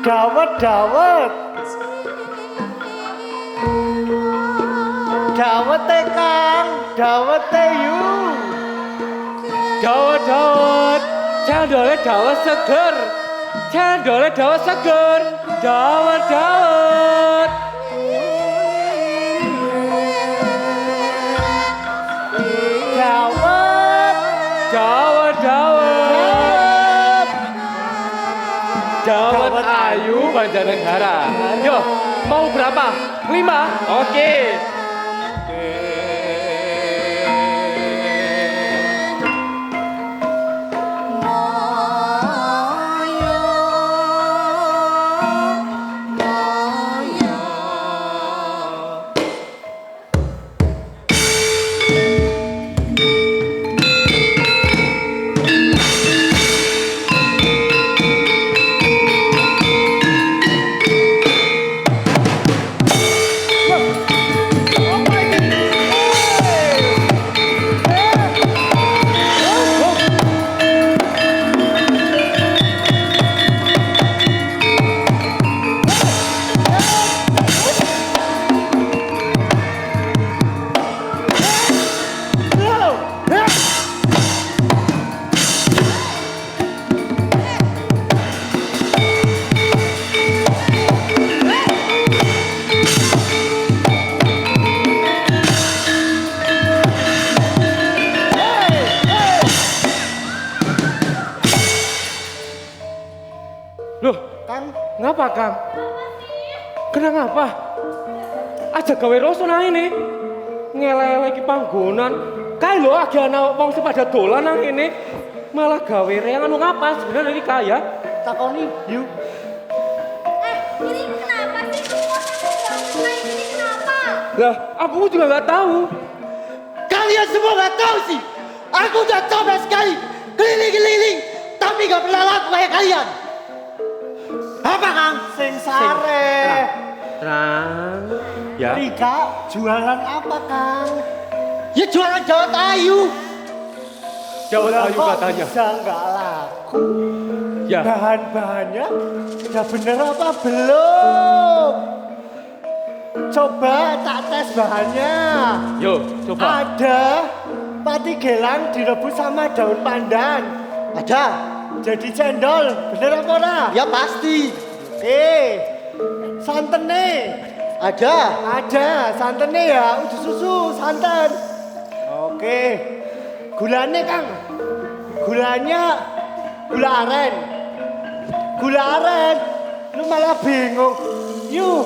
Dawet dawet Dawete Kang, dawete yu. Dawet, cendolnya dawet seger. Cendolnya dawet seger. Dawet. Dawet ayu Banjarnegara. Yo, mau berapa? 5? Oke. Loh, Kang, ngapa Kang? Kenapa? Aja gawe rasa nang ini. Ngelele iki panggonan. Kae lho agi ana wong sing pada dolan nang ini. Malah gawe reang anu ngapa sebenarnya iki kaya? takoni yuk. Ini kenapa sih semua ini kenapa? Lah, aku juga nggak tahu. Kalian semua nggak tahu sih. Aku udah coba sekali keliling-keliling, tapi nggak pernah laku kayak kalian. Apa Kang? Sing sare. Terang. Ya. Rika, jualan apa Kang? Ya jualan dawet ayu. Dawet ayu Kok katanya. bisa nggak laku? Ya. Bahan-bahannya udah bener apa belum? Coba tak tes bahannya. Yo, coba. Ada pati gelang direbus sama daun pandan. Ada. Jadi cendol, bener apa ora? Ya pasti. Santene. Ada santene ya, udah susu santan. Oke. Gulanya Kang. Gulanya gula aren. Gula aren. Lu malah bingung. Yuk.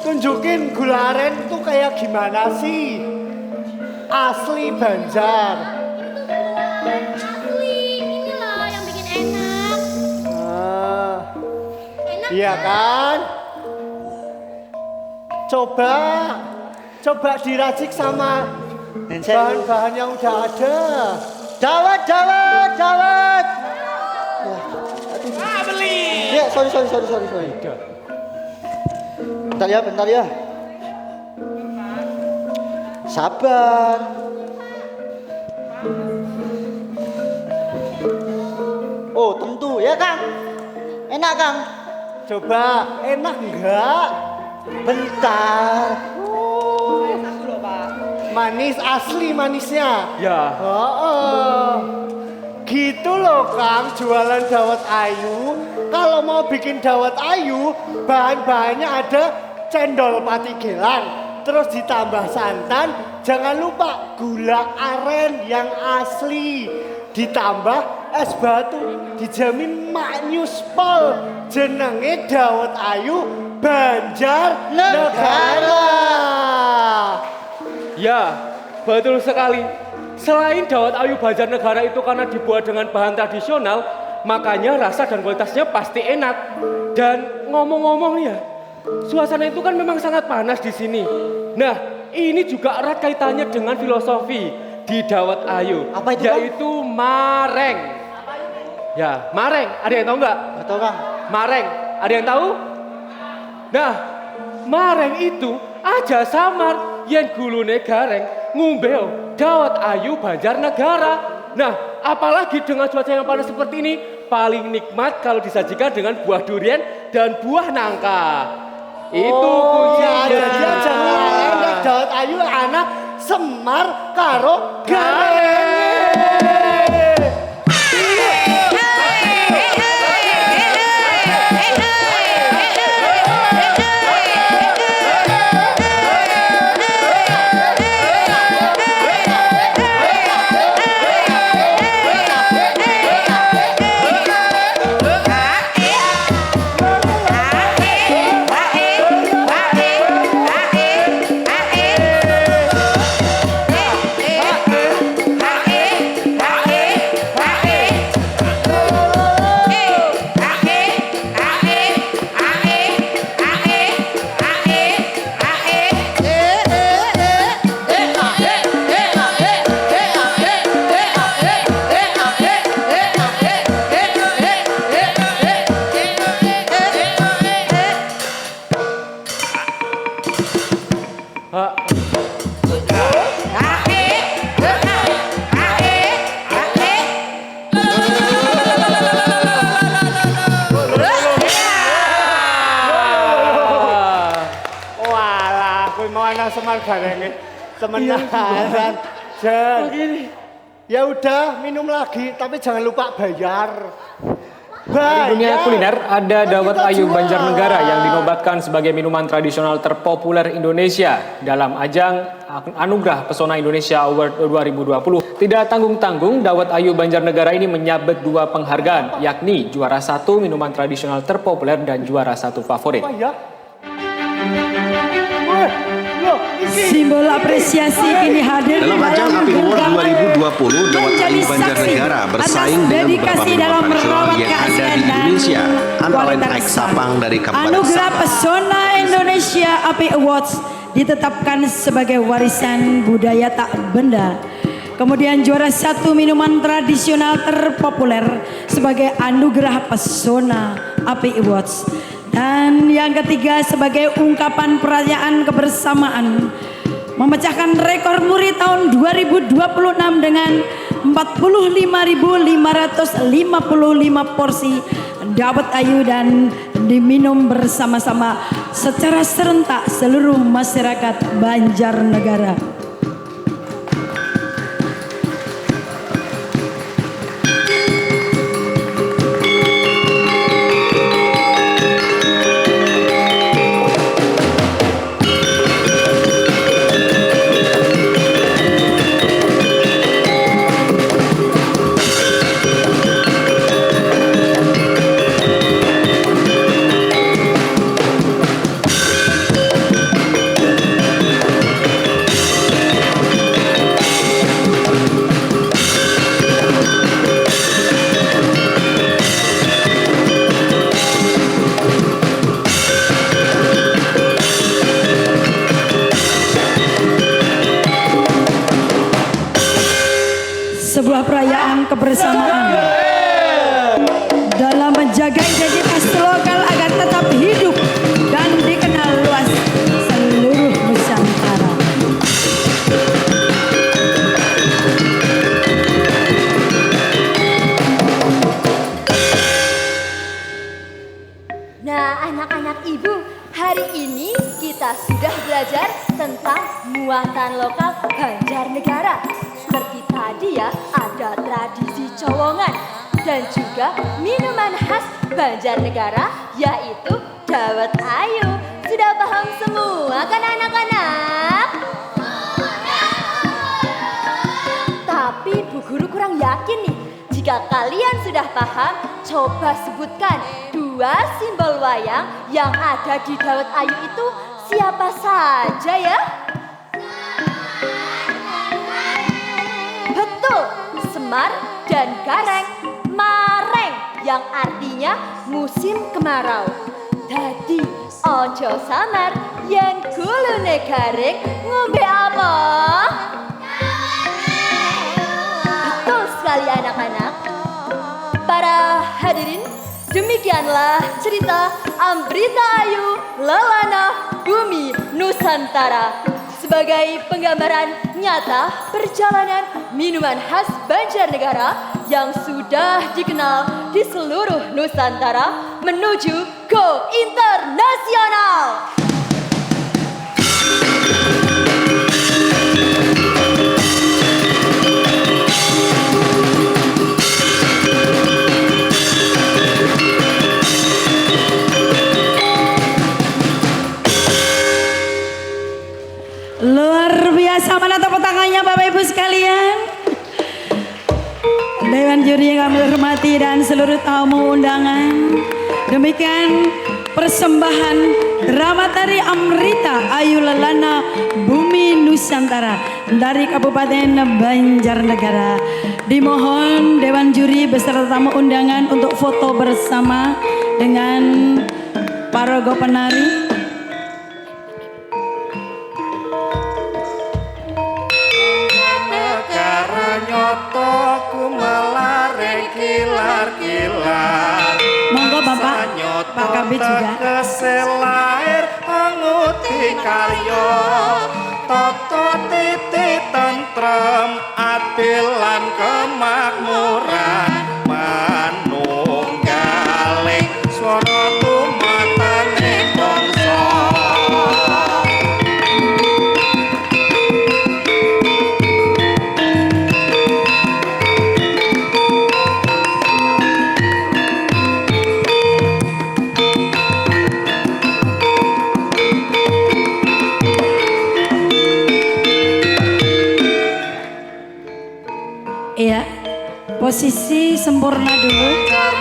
Tunjukin gula aren tuh kayak gimana sih? Asli Banjar. Asli, inilah yang bikin enak. Enak Iya kan? Coba diracik sama bahan-bahan yang udah ada. Dawet. Beli. Ya, sorry. Bentar ya. Sabar. Oh, tentu ya Kang. Enak Kang. Coba, enak enggak? Bentar. Manis asli manisnya. Ya. Gitu loh Kang, jualan dawet ayu. Kalau mau bikin dawet ayu, bahan-bahannya ada cendol pati gelang, terus ditambah santan, jangan lupa gula aren yang asli, ditambah es batu, dijamin maknyus pol, jenenge dawet ayu Banjarnegara. Ya, betul sekali. Selain dawet ayu Banjarnegara itu karena dibuat dengan bahan tradisional, makanya rasa dan kualitasnya pasti enak. Dan ngomong-ngomong ya, suasana itu kan memang sangat panas di sini. Nah, ini juga erat kaitannya dengan filosofi di dawet ayu. Apa itu, Bang? Yaitu mareng. Ya, mareng. Ada yang tahu nggak? Nggak tahu Kang. Mareng. Ada yang tahu? Nah, mareng itu aja samar yen gulune gareng ngumbeo dawet ayu Banjarnegara. Nah, apalagi dengan cuaca yang panas seperti ini, paling nikmat kalau disajikan dengan buah durian dan buah nangka. Itu kuncinya. Jadi jangan Dawet Ayu anak Semar karo Gareng. Semar Gareng temenan Jan. Ya udah minum lagi tapi jangan lupa bayar. Di dunia kuliner ada dawet ayu Banjarnegara yang dinobatkan sebagai minuman tradisional terpopuler Indonesia dalam ajang Anugerah Pesona Indonesia Award 2020. Tidak tanggung-tanggung, dawet ayu Banjarnegara ini menyabet 2 penghargaan, yakni juara 1 minuman tradisional terpopuler dan juara 1 favorit. Simbol apresiasi ini hadir dalam ajang API Award 2020, Dawet Ayu Banjarnegara bersaing dengan beberapa minuman tradisional yang ada di Indonesia, antara lain Aik Sapang dari Kabupaten Anugerah Sabang. Pesona Indonesia API Awards ditetapkan sebagai warisan budaya tak benda. Kemudian juara 1 minuman tradisional terpopuler sebagai Anugerah Pesona API Awards. Dan yang ketiga sebagai ungkapan perayaan kebersamaan memecahkan rekor muri tahun 2026 dengan 45.555 porsi dawet ayu dan diminum bersama-sama secara serentak seluruh masyarakat Banjarnegara. Sebuah perayaan kebersamaan dalam menjaga identitas lokal agar tetap hidup dan dikenal luas seluruh Nusantara. Nah, anak-anak ibu, hari ini kita sudah belajar tentang muatan lokal Banjarnegara. Seperti tadi ya, ada tradisi cowongan dan juga minuman khas Banjarnegara yaitu dawet ayu. Sudah paham semua kan anak-anak? Tapi Bu Guru kurang yakin nih. Jika kalian sudah paham, coba sebutkan 2 simbol wayang yang ada di dawet ayu itu siapa saja ya? Betul, Semar dan Gareng. Mareng yang artinya musim kemarau. Dadi ojo samar yen gulune Gareng ngombe apa? Betul sekali anak-anak. Para hadirin, demikianlah cerita Amrita Ayu Lelana Bumi Nusantara sebagai penggambaran nyata perjalanan minuman khas Banjarnegara yang sudah dikenal di seluruh Nusantara menuju go internasional. seluruh tamu undangan. Demikian persembahan drama tari Amrita Ayu Lelana Bumi Nusantara dari Kabupaten Banjarnegara. Dimohon Dewan Juri beserta tamu undangan untuk foto bersama dengan parago penari. Monggo Bapak, Pak Kabit juga. Keselair anguti karyo Toto titi tentrem adilan kemakmuran manunggaling swara tumatane bangsa. Iya, posisi sempurna dulu.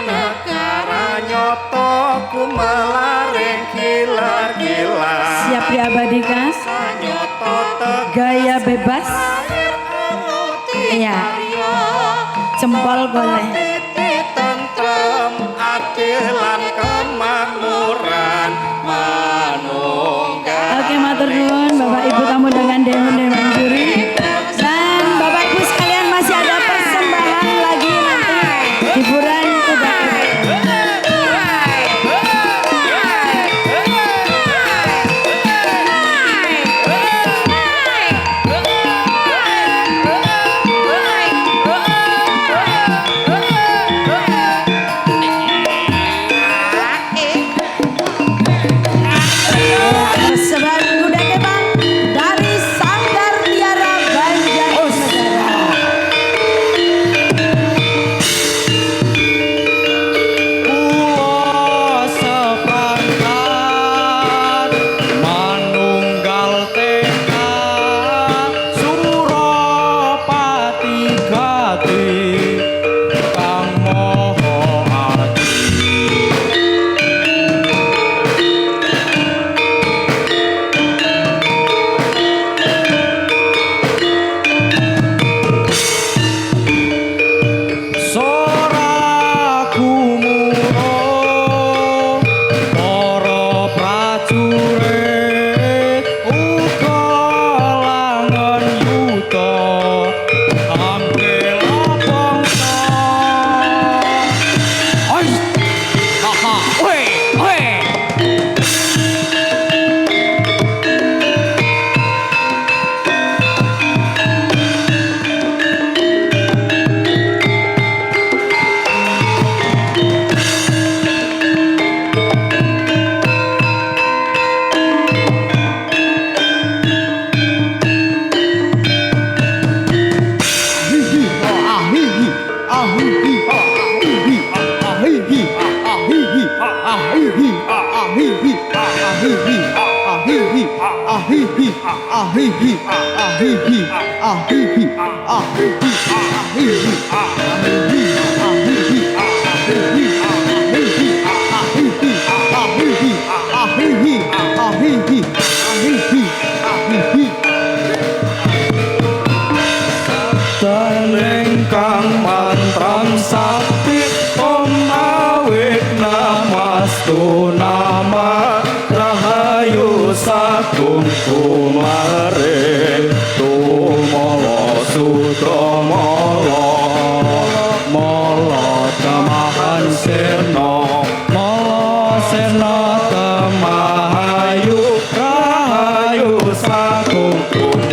Negara nyoto kumelaring kilar-kilar. Siap diabadikan. Gaya bebas. Iya, jempol boleh. Tentrem adilan kemakmuran manunggal. Oke, matur nuwun Bapak Ibu tamu dengan Dewan Juri. Dan Bapak Ibu sekalian masih ada persembahan lagi nanti hiburan kuda. Persembahan kuda kebang dari Sanggar Tiara Banjarnegara. Pulo seperangkat manunggal teka Suropati gati kang moho ati. Soraku murung para prajurit uga langon yuta ambil bangsa. Oi, haha, oi, oi. Tenengkang mantram sakti om awit namastu nama rahayu sagung kumare tumolo sudramala mala tamahan sirna mala sirna tamahayu rahayu sagung kumare.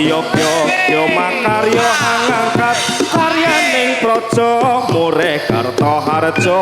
Siogyo yo makarya ngangkat karyaning praja murih Kartoharjo.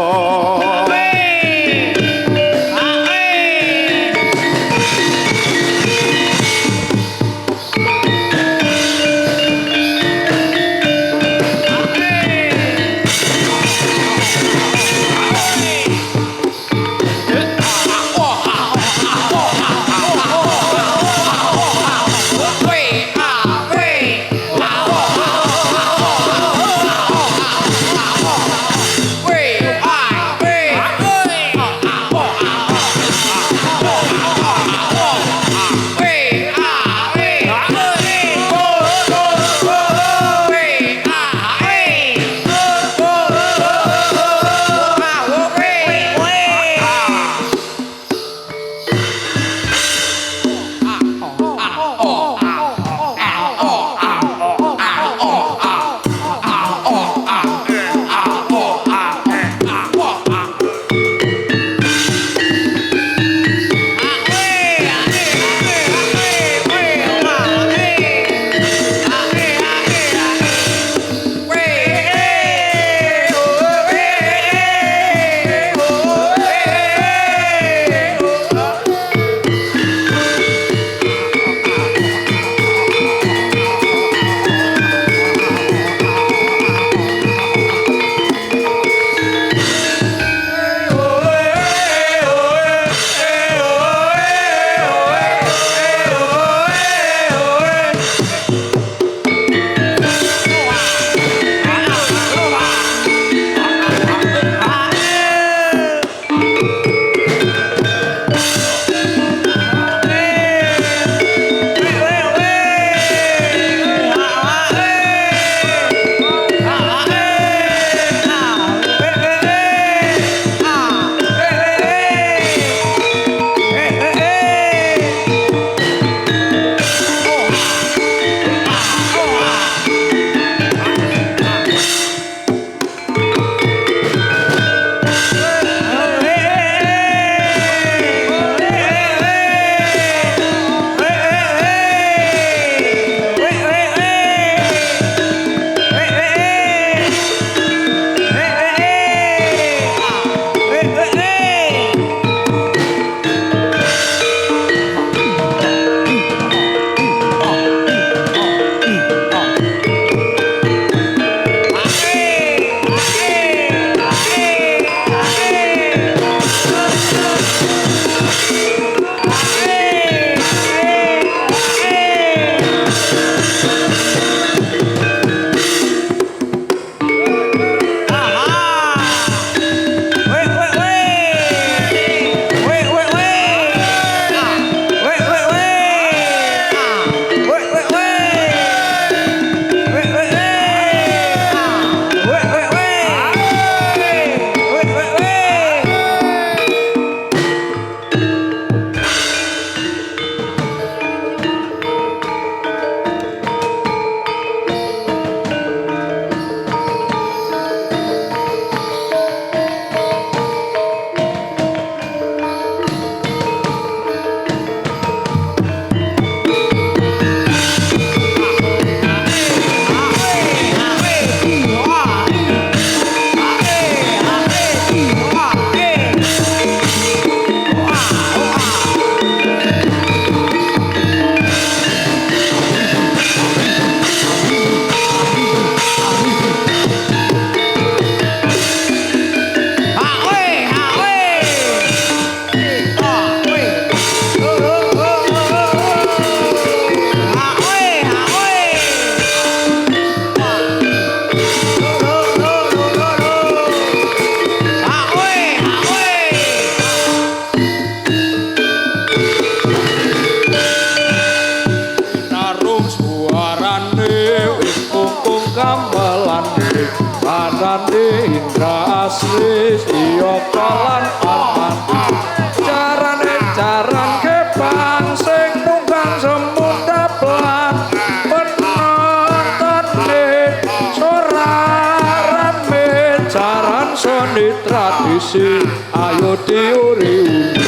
tradisi ayo diuri-uri.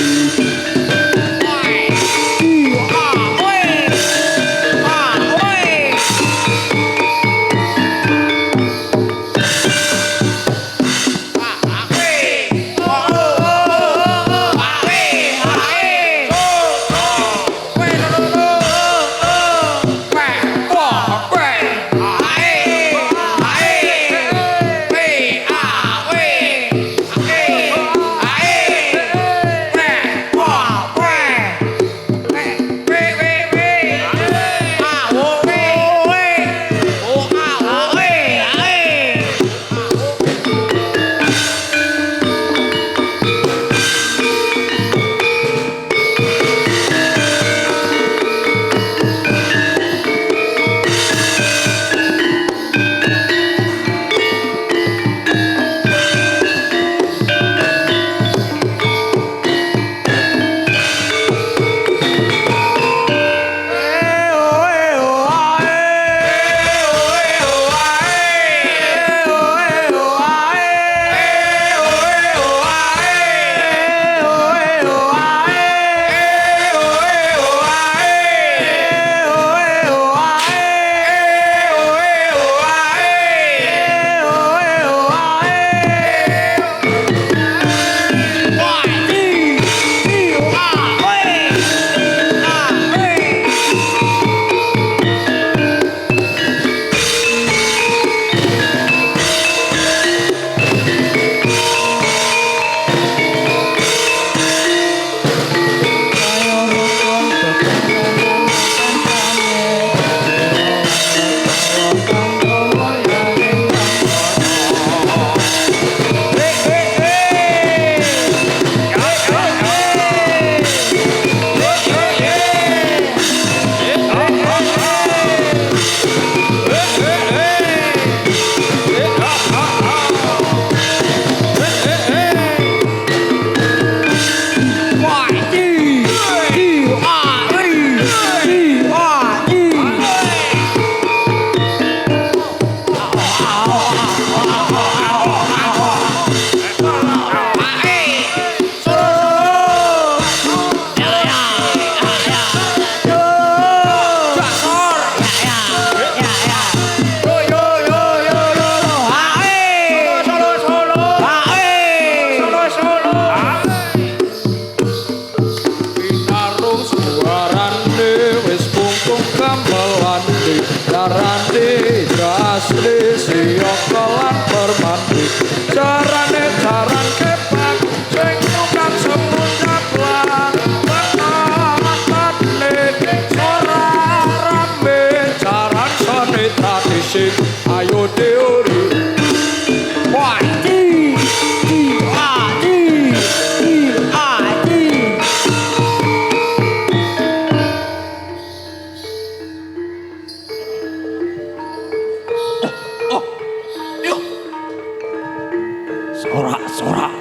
ora.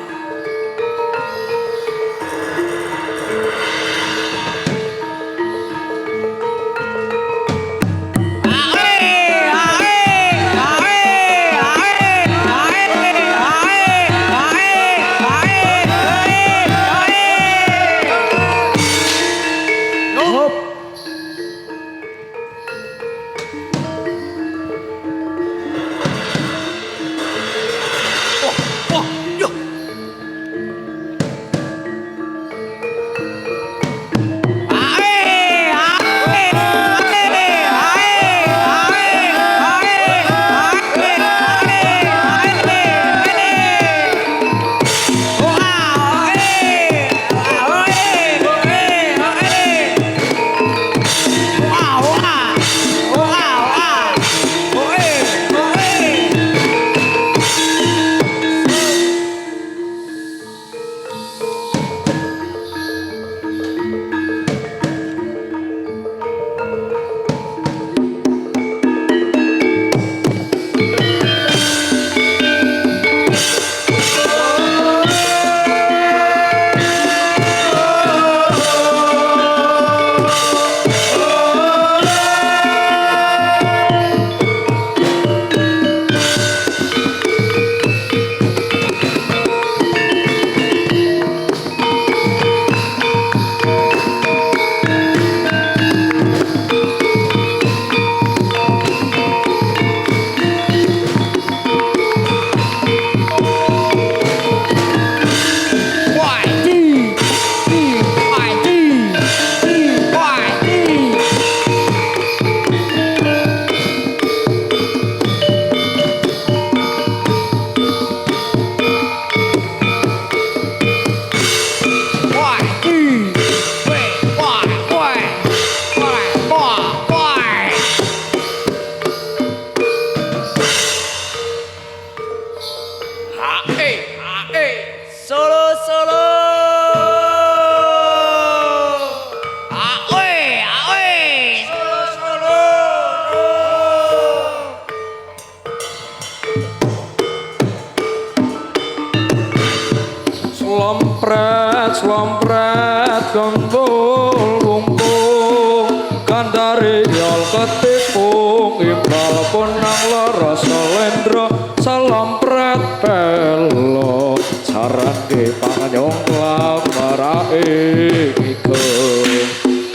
Slompret kembul bungkung kandari yol ketikung imbal punang lara selendra slompret pelo sarangge panganyong lamarae ikung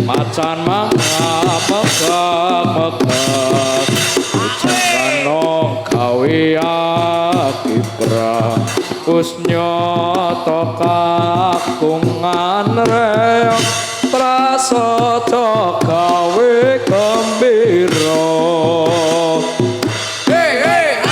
macan mangga megak ujangan nong kawiya kibra Kusnyoto kakungan reog prasaja gawe gembira. Hey hey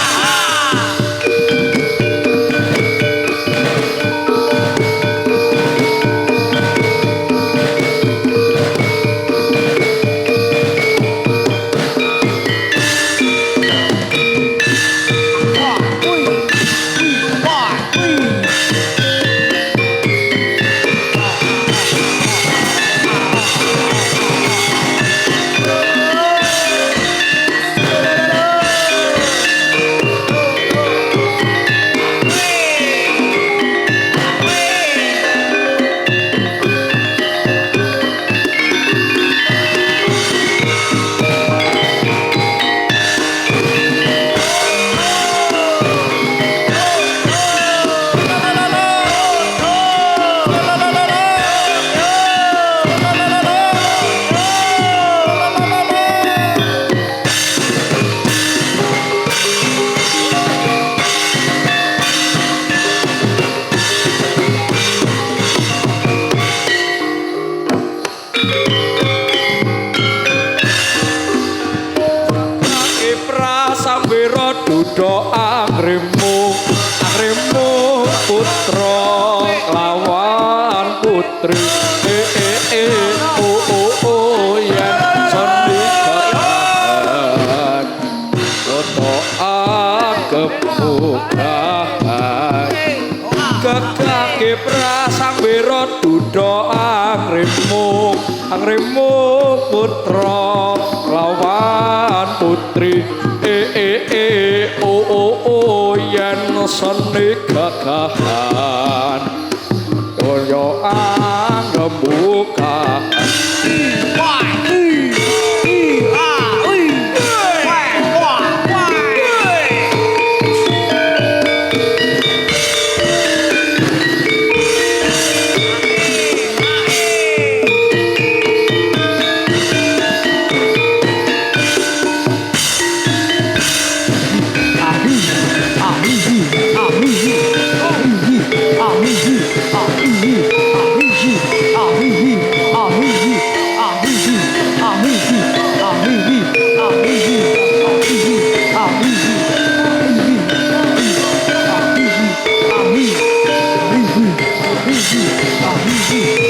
Dudo angrimu putra lawan putri yen sendikahan foto akebukahan kekake prasang wira dudo angrimu putra lawan putri yen seni gagahan Koyo anggembukaan Ah,